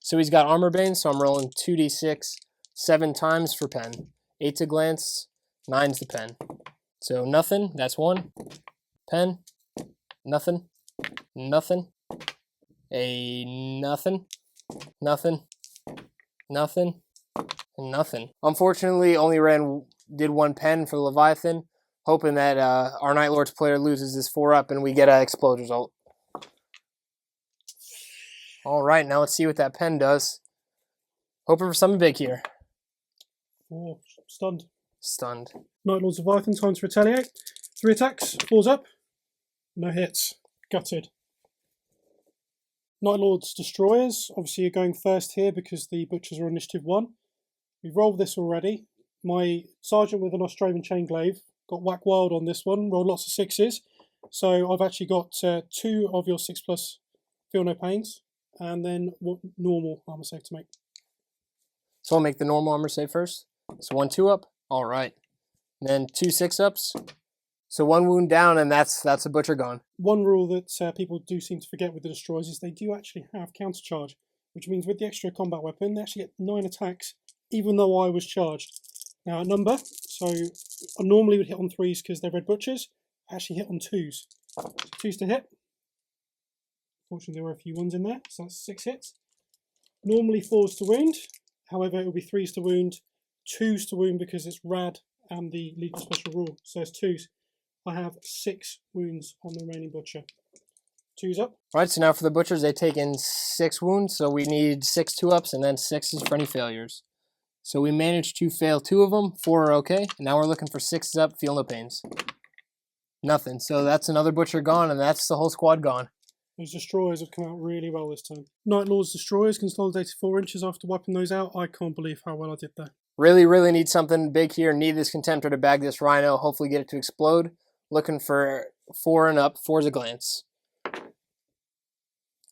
So he's got Armor Bane, so I'm rolling 2d6, 7 times for pen. 8 to glance, 9's the pen. So nothing, that's 1. Pen, nothing, nothing, a nothing, nothing, nothing, and nothing. Unfortunately, only did 1 pen for Leviathan, hoping that our Night Lord's player loses this 4-up and we get an explode result. Alright, now let's see what that pen does. Hoping for something big here. Oh, stunned. Stunned. Night Lord's Leviathan, time to retaliate. 3 attacks, 4's up. No hits. Gutted. Night Lord's Destroyers, obviously you're going first here because the Butchers are initiative 1. We've rolled this already. My Sergeant with an Nostroman Chainglaive got whack wild on this one, rolled lots of 6s. So I've actually got 2 of your 6+ Feel No Pains, and then normal armor save to make. So I'll make the normal armor save first. So 1 2-up. Alright. Then 2 6-ups. So 1 wound down, and that's a Butcher gone. One rule that people do seem to forget with the Destroyers is they do actually have countercharge. which means with the extra combat weapon, they actually get 9 attacks, even though I was charged. Now, a number, so I normally would hit on 3s because they're red butchers. I actually hit on 2s. 2s to hit. Fortunately, there were a few 1s in there, so that's 6 hits. Normally 4s to wound, however, it will be 3s to wound, 2s to wound because it's rad and the Legion special rule, so it's 2s. I have 6 wounds on the remaining butcher. 2s up. All right, so now for the butchers, they take in 6 wounds, so we need 6 2-ups and then 6s for any failures. So we managed to fail 2 of them, 4 are okay, and now we're looking for 6s up, feel no pains. Nothing, so that's another butcher gone, and that's the whole squad gone. Those destroyers have come out really well this time. Night Lord's destroyers consolidated 4 inches after wiping those out. I can't believe how well I did there. Really, really need something big here. Need this Contemptor to bag this Rhino, hopefully get it to explode. Looking for 4 and up, 4's a glance.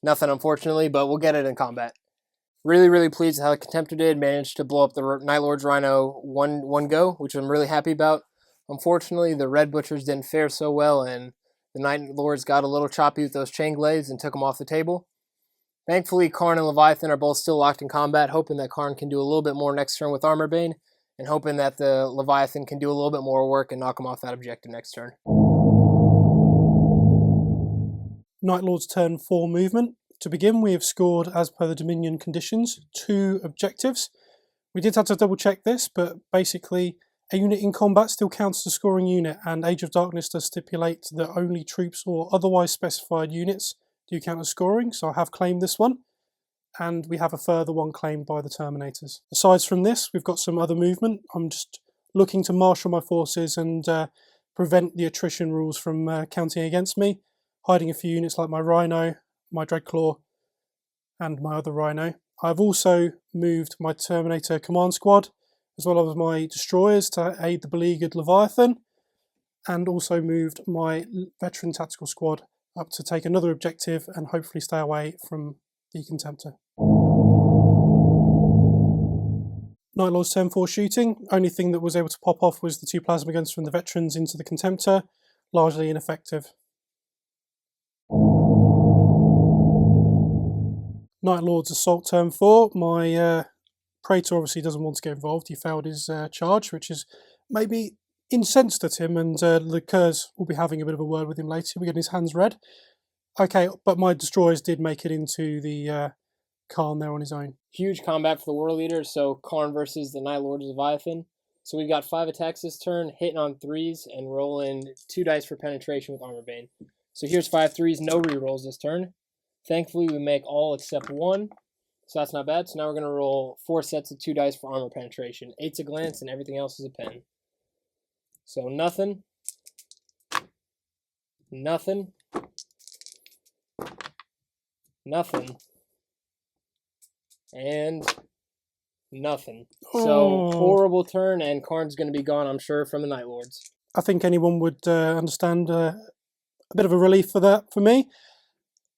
Nothing, unfortunately, but we'll get it in combat. Really, really pleased with how the Contemptor did. Managed to blow up the Night Lord's Rhino one go, which I'm really happy about. Unfortunately, the Red Butchers didn't fare so well, and the Night Lords got a little choppy with those chain glaives and took them off the table. Thankfully, Karn and Leviathan are both still locked in combat, hoping that Karn can do a little bit more next turn with Armor Bane, and hoping that the Leviathan can do a little bit more work and knock him off that objective next turn. Night Lord's turn 4 movement. To begin, we have scored, as per the Dominion conditions, 2 objectives. We did have to double check this, but basically a unit in combat still counts as a scoring unit, and Age of Darkness does stipulate that only troops or otherwise specified units do count as scoring, so I have claimed this one, and we have a further one claimed by the Terminators. Aside from this, we've got some other movement. I'm just looking to marshal my forces and prevent the attrition rules from counting against me, hiding a few units like my Rhino, my Dreadclaw, and my other Rhino. I've also moved my Terminator command squad, as well as my destroyers to aid the beleaguered Leviathan, and also moved my veteran tactical squad up to take another objective and hopefully stay away from the Contemptor. Night Lord's turn 4 shooting. Only thing that was able to pop off was the 2 plasma guns from the veterans into the Contemptor, largely ineffective. Night Lord's assault turn 4. My Praetor obviously doesn't want to get involved. He failed his charge, which is maybe incensed at him, and the Kurz will be having a bit of a word with him later. We're getting his hands red. Okay, but my destroyers did make it into the Karn there on his own. Huge combat for the War Leaders, so Karn versus the Night Lord's Leviathan. So we've got 5 attacks this turn, hitting on 3s, and rolling 2 dice for penetration with Armor Bane. So here's 5 3s, no rerolls this turn. Thankfully, we make all except 1, so that's not bad. So now we're going to roll 4 sets of 2 dice for armor penetration. 8's a glance, and everything else is a pen. So nothing, nothing, nothing, and nothing. So horrible turn, and Karn's going to be gone, I'm sure, from the Night Lords. I think anyone would understand a bit of a relief for that for me.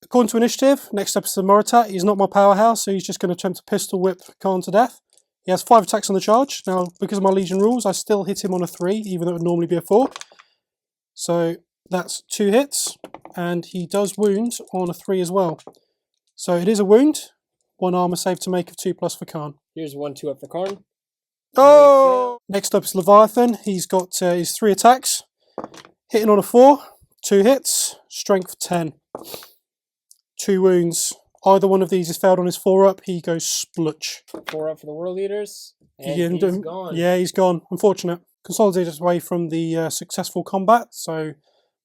According to initiative, next up is the Moritat. He's not my powerhouse, so he's just going to attempt to pistol whip Karn to death. He has 5 attacks on the charge. Now, because of my Legion rules, I still hit him on a 3, even though it would normally be a 4. So that's 2 hits, and he does wound on a 3 as well. So it is a wound. 1 armor save to make of 2+ for Karn. Here's 1 2 up for Karn. Oh! Next up is Leviathan. He's got his 3 attacks. Hitting on a 4, 2 hits, strength 10. 2 wounds. Either one of these is failed on his 4-up, he goes splutch. 4 up for the World Leaders, and he's gone. Yeah, he's gone. Unfortunate. Consolidated away from the successful combat, so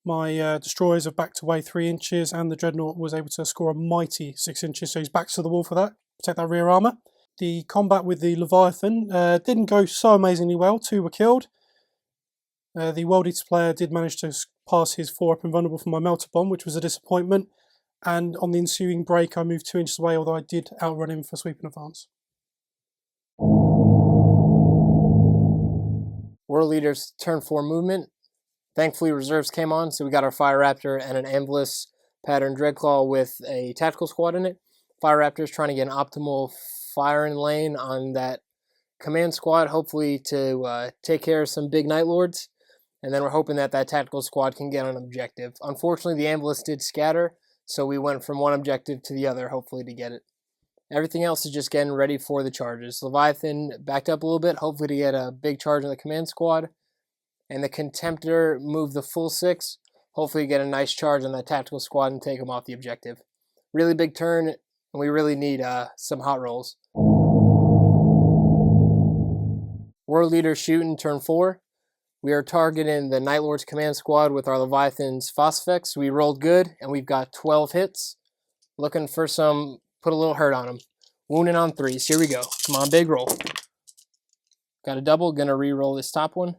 my destroyers have backed away 3 inches, and the Dreadnought was able to score a mighty 6 inches, so he's back to the wall for that. Protect that rear armour. The combat with the Leviathan didn't go so amazingly well. 2 were killed. The World Eater player did manage to pass his 4-up invulnerable for my Melter Bomb, which was a disappointment. And on the ensuing break, I moved 2 inches away, although I did outrun him for sweep and advance. World Leaders turn 4 movement. Thankfully, reserves came on, so we got our Fire Raptor and an Ambulis pattern Dreadclaw with a tactical squad in it. Fire Raptor is trying to get an optimal firing lane on that command squad, hopefully to take care of some big Night Lords. And then we're hoping that that tactical squad can get an objective. Unfortunately, the Ambulis did scatter, so we went from one objective to the other, hopefully to get it. Everything else is just getting ready for the charges. Leviathan backed up a little bit, hopefully to get a big charge on the command squad. And the Contemptor moved the full 6, hopefully get a nice charge on that tactical squad and take them off the objective. Really big turn, and we really need some hot rolls. World Leader shooting turn 4. We are targeting the Night Lord's command squad with our Leviathan's Phosphex. We rolled good, and we've got 12 hits. Looking for some, put a little hurt on them. Wounding on 3s. Here we go. Come on, big roll. Got a double. Gonna re-roll this top one.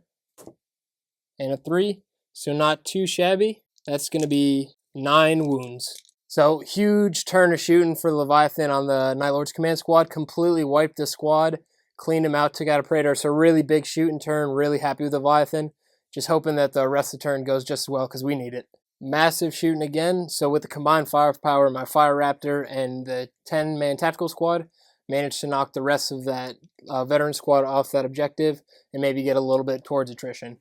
And a 3. So not too shabby. That's gonna be 9 wounds. So huge turn of shooting for Leviathan on the Night Lord's command squad. Completely wiped the squad. Cleaned him out, took out a Praetor. So really big shooting turn. Really happy with Leviathan. Just hoping that the rest of the turn goes just as well because we need it. Massive shooting again. So with the combined firepower, my Fire Raptor and the 10-man tactical squad managed to knock the rest of that veteran squad off that objective and maybe get a little bit towards attrition.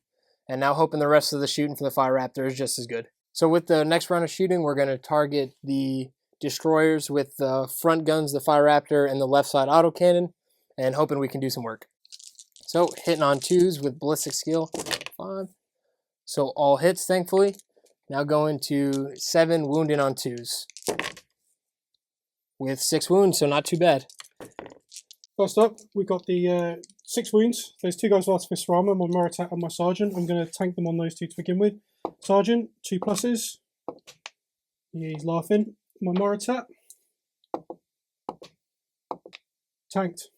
And now hoping the rest of the shooting for the Fire Raptor is just as good. So with the next round of shooting, we're going to target the destroyers with the front guns, the Fire Raptor, and the left side autocannon, and hoping we can do some work. So hitting on 2s with ballistic skill, 5. So all hits, thankfully. Now going to 7 wounding on 2s. With 6 wounds, so not too bad. First up, we've got the 6 wounds. There's 2 guys with artificer armor, my Moritat and my Sergeant. I'm going to tank them on those 2 to begin with. Sergeant, 2 pluses. He's laughing. My Moritat. Tanked.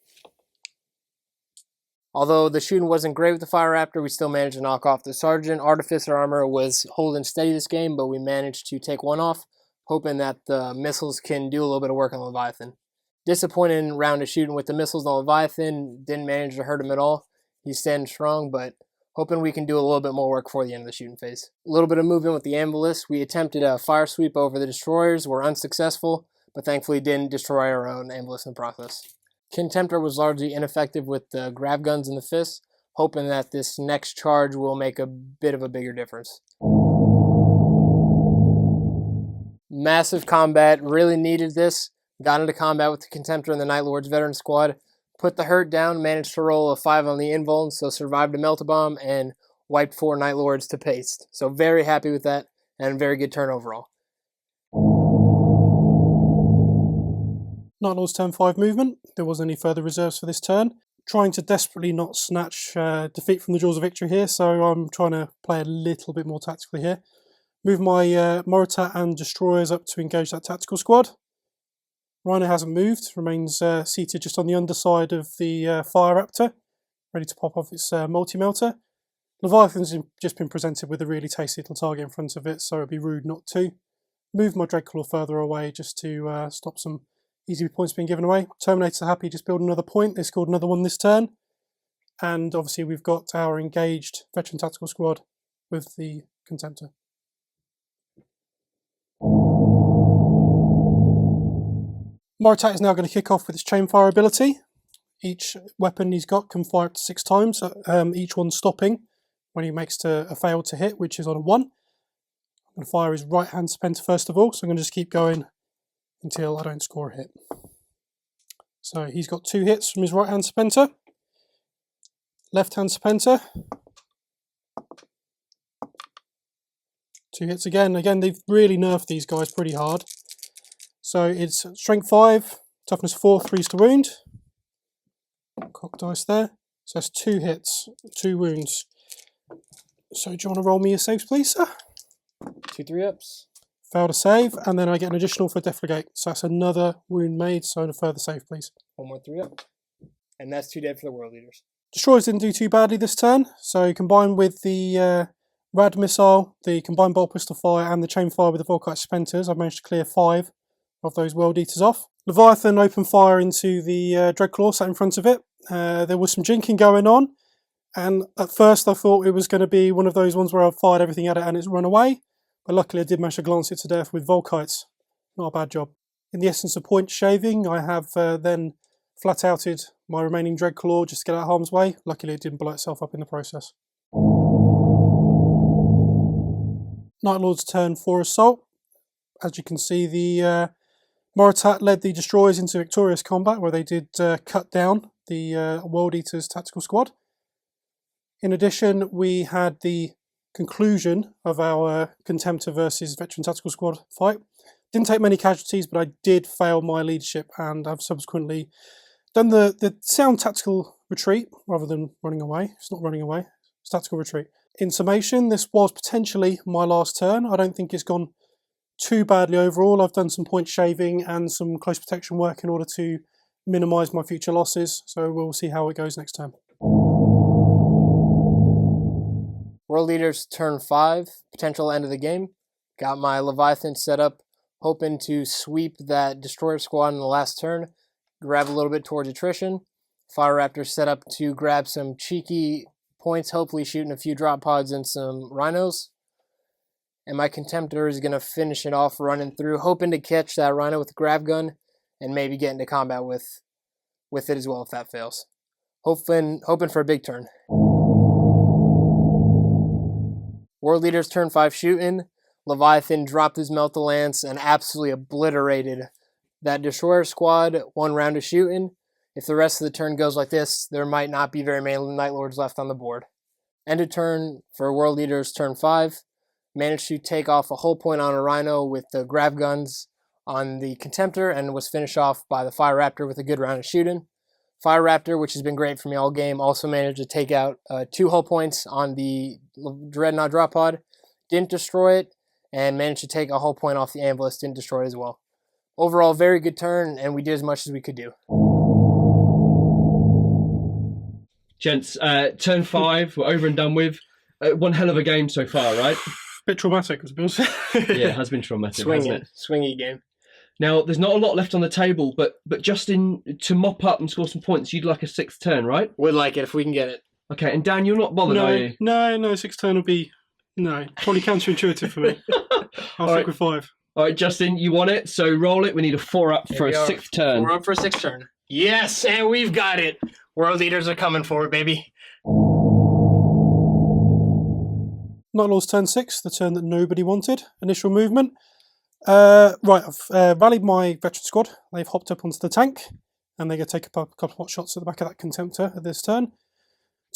Although the shooting wasn't great with the Fire Raptor, we still managed to knock off the Sergeant. Artificer armor was holding steady this game, but we managed to take one off, hoping that the missiles can do a little bit of work on Leviathan. Disappointing round of shooting with the missiles on Leviathan. Didn't manage to hurt him at all. He's standing strong, but hoping we can do a little bit more work before the end of the shooting phase. A little bit of movement with the Anvilus. We attempted a fire sweep over the destroyers. Were unsuccessful, but thankfully didn't destroy our own Anvilus in the process. Contemptor was largely ineffective with the grab guns and the fists, hoping that this next charge will make a bit of a bigger difference. Massive combat, really needed this. Got into combat with the Contemptor and the Night Lord's veteran squad. Put the hurt down, managed to roll a 5 on the invuln, so survived a melt-a-bomb and wiped 4 Night Lords to paste. So very happy with that, and very good turn overall. Night Lord's turn 5 movement. There wasn't any further reserves for this turn. Trying to desperately not snatch defeat from the jaws of victory here, so I'm trying to play a little bit more tactically here. Move my Moritat and Destroyers up to engage that tactical squad. Rhino hasn't moved, remains seated just on the underside of the Fire Raptor, ready to pop off its multi-melter. Leviathan's just been presented with a really tasty little target in front of it, so it'd be rude not to. Move my Dreadclaw further away just to stop some easy points being given away. Terminators are happy, just build another point. They scored another one this turn. And obviously we've got our engaged veteran tactical squad with the Contemptor. Moritat is now going to kick off with its chainfire ability. Each weapon he's got can fire up to 6 times, each one stopping when he makes a fail to hit, which is on a 1. I'm going to fire his right hand Spenter first of all, so I'm going to just keep going until I don't score a hit. So he's got 2 hits from his right hand Spenter. Left hand Spenter. 2 hits again. Again, they've really nerfed these guys pretty hard. So it's strength 5, toughness 4, 3s to wound. Cock dice there. So that's 2 hits, 2 wounds. So do you want to roll me your saves, please, sir? 2 3-ups. Failed a save, and then I get an additional for Deflegate. So that's another wound made, so a further save, please. 1 more 3-up. And that's 2 dead for the World Leaders. Destroyers didn't do too badly this turn, so combined with the Rad Missile, the combined bolt pistol fire, and the chain fire with the Volkite Spenters, I've managed to clear 5 of those World Eaters off. Leviathan opened fire into the Dreadclaw sat in front of it. There was some jinking going on, and at first I thought it was going to be one of those ones where I've fired everything at it and it's run away, but luckily I did manage to glance it to death with Volkites. Not a bad job. In the essence of point shaving, I have then flat-outed my remaining Dreadclaw just to get out of harm's way. Luckily it didn't blow itself up in the process. Night Lord's turn 4 assault. As you can see, the Moritat led the Destroyers into victorious combat where they did cut down the World Eaters tactical squad. In addition, we had the conclusion of our Contemptor versus Veteran Tactical Squad fight. Didn't take many casualties, but I did fail my leadership and I've subsequently done the sound tactical retreat rather than running away. It's not running away, it's tactical retreat. In summation, this was potentially my last turn. I don't think it's gone too badly overall. I've done some point shaving and some close protection work in order to minimise my future losses, so we'll see how it goes next turn. World Leaders turn 5, potential end of the game. Got my Leviathan set up, hoping to sweep that Destroyer squad in the last turn, grab a little bit towards attrition. Fire Raptor set up to grab some cheeky points, hopefully shooting a few drop pods and some rhinos. And my Contemptor is going to finish it off running through, hoping to catch that rhino with a grav gun and maybe get into combat with it as well if that fails. Hoping for a big turn. World Leaders turn 5 shooting. Leviathan dropped his Melta Lance and absolutely obliterated that Destroyer squad. 1 round of shooting. If the rest of the turn goes like this, there might not be very many Night Lords left on the board. End of turn for World Leaders turn 5. Managed to take off a whole point on a Rhino with the grav guns on the Contemptor and was finished off by the Fire Raptor with a good round of shooting. Fire Raptor, which has been great for me all game, also managed to take out 2 hull points on the Dreadnought drop pod. Didn't destroy it, and managed to take a hull point off the Anvilus. Didn't destroy it as well. Overall, very good turn, and we did as much as we could do. Gents, turn 5, we're over and done with. One hell of a game so far, right? Bit traumatic, I suppose. Yeah, it has been traumatic, hasn't it? Swingy game. Now, there's not a lot left on the table, but Justin, to mop up and score some points, you'd like a 6th turn, right? Would like it if we can get it. Okay, and Dan, you're not bothered, are you? No, 6th turn will be, probably counterintuitive for me. I'll stick with 5. All right, Justin, you want it, so roll it. We need a 4 up for a 6th turn. 4 up for a 6th turn. Yes, and we've got it. World Leaders are coming forward, baby. Night Lords turn 6, the turn that nobody wanted. Initial movement. Right, I've rallied my veteran squad. They've hopped up onto the tank, and they're going to take a couple of hot shots at the back of that Contemptor at this turn.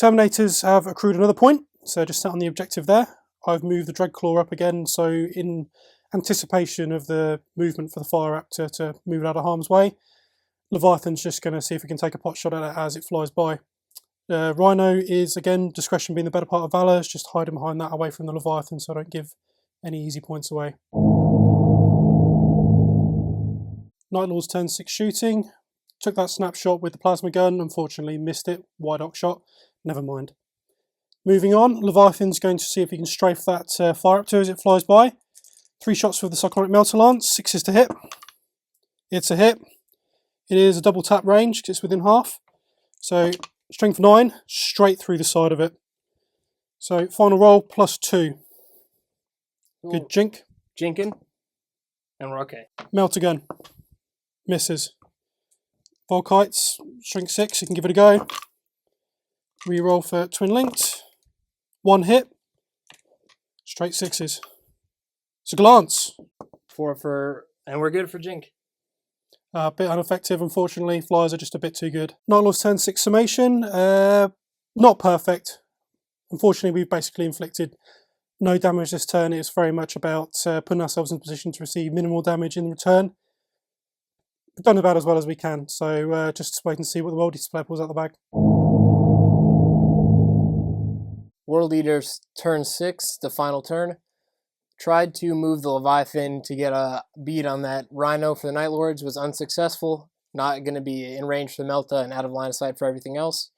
Terminators have accrued another point, so just sat on the objective there. I've moved the Dreadclaw up again, so in anticipation of the movement for the Fire Raptor to move it out of harm's way, Leviathan's just going to see if we can take a pot shot at it as it flies by. Rhino is, again, discretion being the better part of valour, is just hiding behind that away from the Leviathan so I don't give any easy points away. Night Lord's turn 6 shooting. Took that snapshot with the plasma gun, unfortunately missed it, wide arc shot, never mind. Moving on, Leviathan's going to see if he can strafe that Fire Raptor as it flies by. 3 shots with the Cyclonic Melta Lance, 6s to hit. It's a hit. It is a double tap range because it's within half. So strength 9, straight through the side of it. So final roll +2. Good jink. Jinkin. And we're okay. Melta gun. Misses. Volkites, strength 6, you can give it a go. Reroll for twin linked. 1 hit. Straight 6s. It's a glance. 4 for, and we're good for jink. A bit ineffective, unfortunately. Flyers are just a bit too good. Night Lord's turn 6 summation. Not perfect. Unfortunately, we've basically inflicted no damage this turn. It's very much about putting ourselves in a position to receive minimal damage in return. We've done about as well as we can, so just wait and see what the World Display pulls out the bag. World Leaders turn 6, the final turn. Tried to move the Leviathan to get a beat on that Rhino for the Night Lords, was unsuccessful. Not going to be in range for the Melta and out of line of sight for everything else.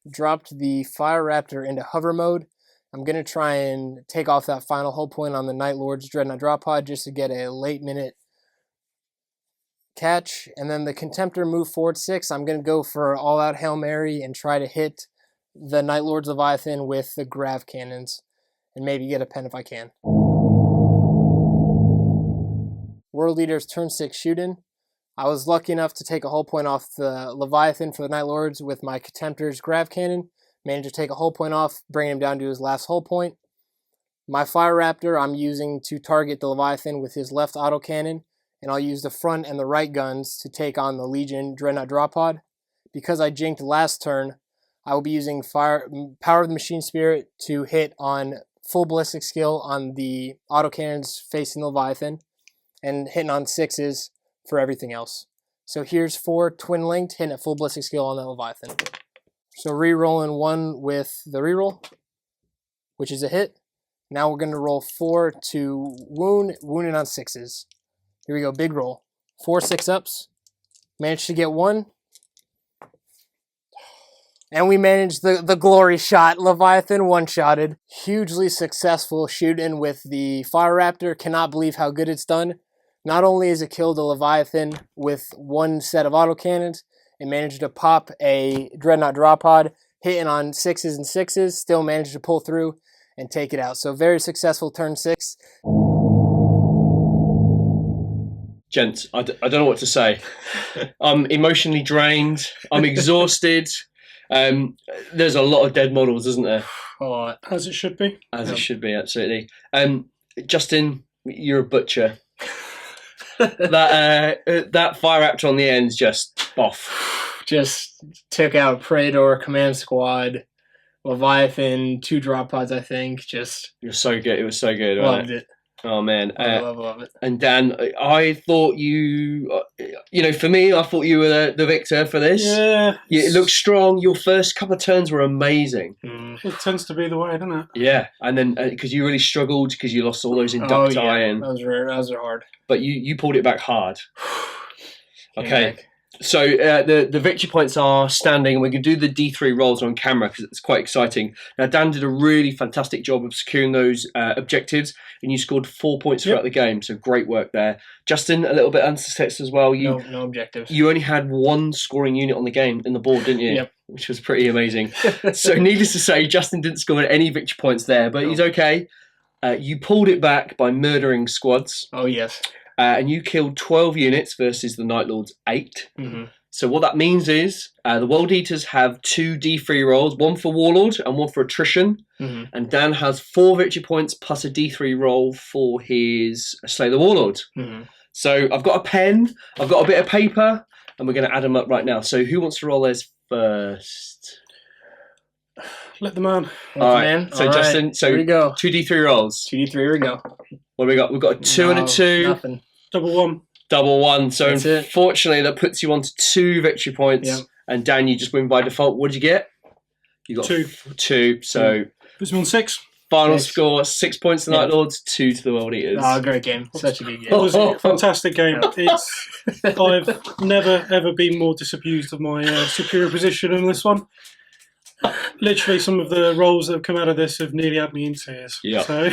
Dropped the Fire Raptor into hover mode. I'm going to try and take off that final hull point on the Night Lords Dreadnought drop pod just to get a late minute catch. And then the Contemptor move forward 6. I'm going to go for all out Hail Mary and try to hit the Night Lords Leviathan with the grav cannons and maybe get a pen if I can. World Leaders turn 6 shooting. I was lucky enough to take a hull point off the Leviathan for the Night Lords with my Contemptor's grav cannon. Managed to take a hull point off, bring him down to his last hull point. My Fire Raptor I'm using to target the Leviathan with his left autocannon and I'll use the front and the right guns to take on the Legion Dreadnought Drop Pod. Because I jinked last turn, I will be using Power of the Machine Spirit to hit on full ballistic skill on the autocannons facing the Leviathan, and hitting on 6s for everything else. So here's 4 twin linked, hitting at full ballistic skill on the Leviathan. So re-rolling 1 with the reroll, which is a hit. Now we're going to roll 4 to wounded on 6s. Here we go, big roll. 4 6-ups. Managed to get 1. And we managed the glory shot. Leviathan one-shotted. Hugely successful shooting with the Fire Raptor. Cannot believe how good it's done. Not only has it killed the Leviathan with 1 set of autocannons, it managed to pop a Dreadnought Drop Pod, hitting on 6s and 6s, still managed to pull through and take it out. So very successful turn 6. Gents, I don't know what to say. I'm emotionally drained. I'm exhausted. There's a lot of dead models, isn't there? Oh, As it should be. As it should be, absolutely. Justin, you're a butcher. that Fire Raptor on the end's just off. just took out Praetor, Command Squad, Leviathan, 2 drop pods, I think. Just You're so good. It was so good. loved it. Oh man, Love it. And Dan, I thought you, for me, I thought you were the victor for this. Yeah. It looked strong. Your first couple of turns were amazing. It tends to be the way, doesn't it? Yeah, and then because you really struggled because you lost all those inducti, and those were hard. but you pulled it back hard. Okay. Back. So the victory points are standing, and we can do the D3 rolls on camera because it's quite exciting. Now, Dan did a really fantastic job of securing those objectives, and you scored 4 points throughout the game, so great work there. Justin, a little bit unsuccessful as well. No objectives. You only had 1 scoring unit on the game in the board, didn't you? Yep. Which was pretty amazing. So needless to say, Justin didn't score any victory points there, but he's okay. You pulled it back by murdering squads. Oh, yes. And you killed 12 units versus the Night Lord's 8. Mm-hmm. So what that means is the World Eaters have 2 D3 rolls, 1 for Warlord and 1 for Attrition. Mm-hmm. And Dan has 4 victory points plus a D3 roll for his Slay the Warlord. Mm-hmm. So I've got a pen, I've got a bit of paper, and we're going to add them up right now. So who wants to roll theirs first? Let the man. All right. So Justin, so here we go. 2 D3 rolls. 2d3, here we go. What have we got? We've got a 2 and a 2. Nothing. Double 1. Double 1. So That's it. unfortunately, that puts you on to 2 victory points. Yep. And Dan, you just win by default. What did you get? You got 2. 2. So Puts me on 6. final 6. score: 6 points to the Night Lords, 2 to the World Eaters. Oh, great game. Such a good game. It was a fantastic game. I've never ever been more disabused of my superior position in this one. Literally, some of the roles that have come out of this have nearly had me in tears. Yeah. So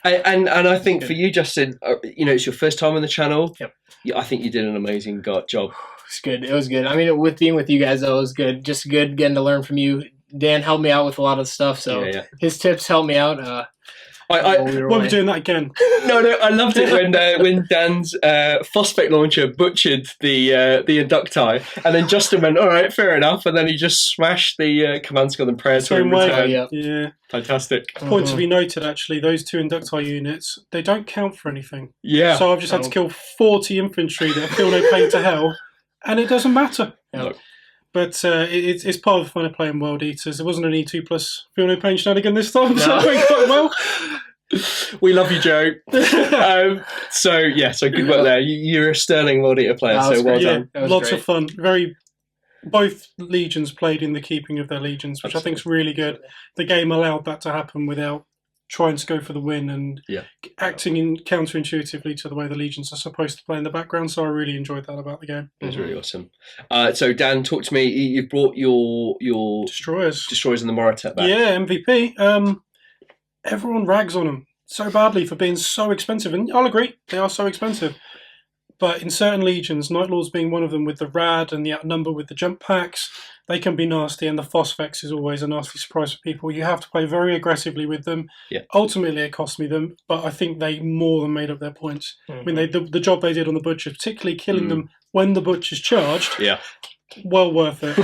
And I think for you, Justin, it's your first time on the channel. Yep. I think you did an amazing job. It's good. It was good. I mean, with being with you guys, though, it was good. Just good getting to learn from you. Dan helped me out with a lot of stuff, so his tips helped me out. won't be doing that again. No, I loved it when Dan's phosphate launcher butchered the inducti, and then Justin went, all right, fair enough, and then he just smashed the command squad and prayer to Same way. return. Yeah. Fantastic. Point to be noted, actually, those 2 inducti units, they don't count for anything. Yeah. So I've just had to kill 40 infantry that feel no pain to hell, and it doesn't matter. Yeah. But it's part of the fun of playing World Eaters. There wasn't an E2 plus feel no pain shenanigan this time, so it went quite well. We love you, Joe. So good work there. You're a sterling World Eater player, so well done. Lots of fun. Both legions played in the keeping of their legions, which I think is really good. The game allowed that to happen without trying to go for the win and acting counterintuitively to the way the legions are supposed to play in the background. So I really enjoyed that about the game. It was really awesome. So Dan, talk to me. You've brought your Destroyers in the Moratet back. Yeah, MVP. Everyone rags on them so badly for being so expensive, and I'll agree, they are so expensive. But in certain legions, Night Lords being one of them, with the Rad and the Outnumber with the jump packs, they can be nasty, and the Phosphex is always a nasty surprise for people. You have to play very aggressively with them. Yeah. Ultimately, it cost me them, but I think they more than made up their points. Mm-hmm. I mean, the job they did on the Butchers, particularly killing them when the Butchers charged, well worth it.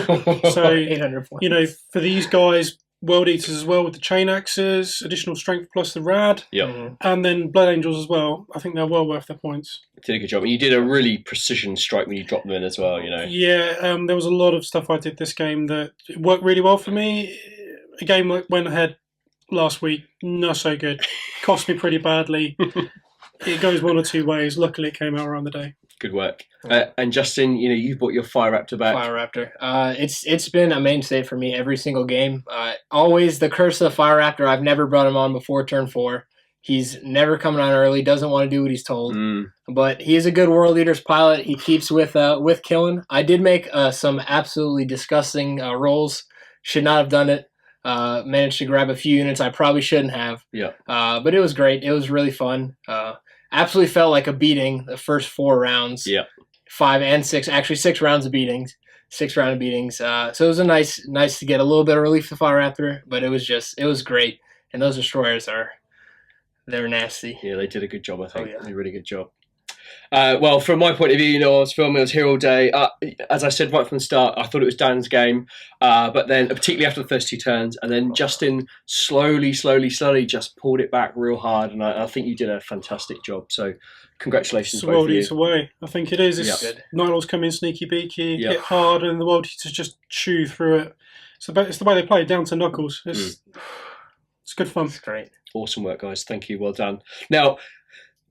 So, 800 points. for these guys, World Eaters as well with the chain axes, additional strength plus the rad, and then Blood Angels as well. I think they're well worth their points. Did a good job. And you did a really precision strike when you dropped them in as well, you know. Yeah, there was a lot of stuff I did this game that worked really well for me. A game that went ahead last week, not so good. Cost me pretty badly. It goes one or two ways. Luckily, it came out around the day. Good work. And Justin, you know, you've bought your Fire Raptor back. Fire Raptor. It's been a mainstay for me every single game. Always the curse of the Fire Raptor. I've never brought him on before turn 4. He's never coming on early. Doesn't want to do what he's told. But he is a good World Eaters pilot. He keeps with killing. I did make some absolutely disgusting rolls. Should not have done it. Managed to grab a few units I probably shouldn't have. Yeah. But it was great. It was really fun. Absolutely felt like a beating the first 4 rounds. Yeah. 5 and 6, actually 6 rounds of beatings. 6 round of beatings. So it was nice to get a little bit of relief to Fire Raptor, but it was great. And those destroyers they're nasty. Yeah, they did a good job, I think. Oh, yeah. They did a really good job. Well, from my point of view, you know, I was filming, I was here all day. As I said right from the start, I thought it was Dan's game, but then particularly after the first 2 turns, and then Justin slowly just pulled it back real hard, and I think you did a fantastic job. So congratulations, It's the both World of you. Eater way. I think it is. It's Night Lords come in sneaky beaky, hit hard, and the World Eaters just chew through it. It's the way they play, down to knuckles. It's good fun. It's great. Awesome work, guys. Thank you. Well done. Now,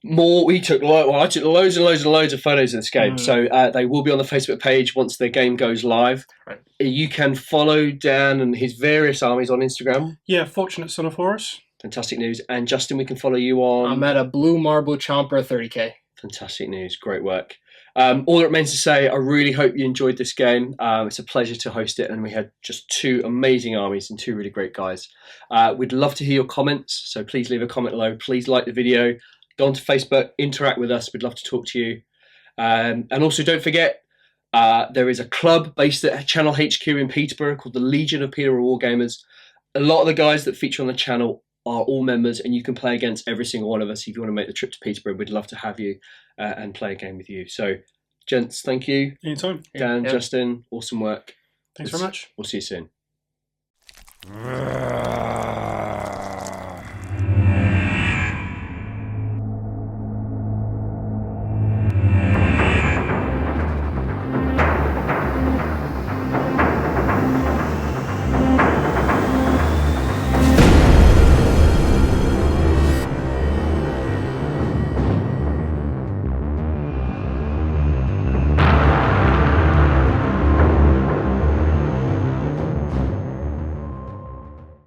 I took loads and loads of photos of this game, so they will be on the Facebook page once the game goes live. Right. You can follow Dan and his various armies on Instagram. Yeah, Fortunate Son of Horus. Fantastic news. And Justin, we can follow you on... I'm at a Blue Marble Chomper 30k. Fantastic news. Great work. All that remains to say, I really hope you enjoyed this game. It's a pleasure to host it, and we had just 2 amazing armies and 2 really great guys. We'd love to hear your comments, so please leave a comment below. Please like the video. Go on to Facebook, interact with us. We'd love to talk to you. And also, don't forget, there is a club based at Channel HQ in Peterborough called the Legion of Peterborough Wargamers. A lot of the guys that feature on the channel are all members, and you can play against every single one of us. If you want to make the trip to Peterborough, we'd love to have you and play a game with you. So, gents, thank you. Anytime. Dan, Justin, awesome work. Thanks very much. We'll see you soon.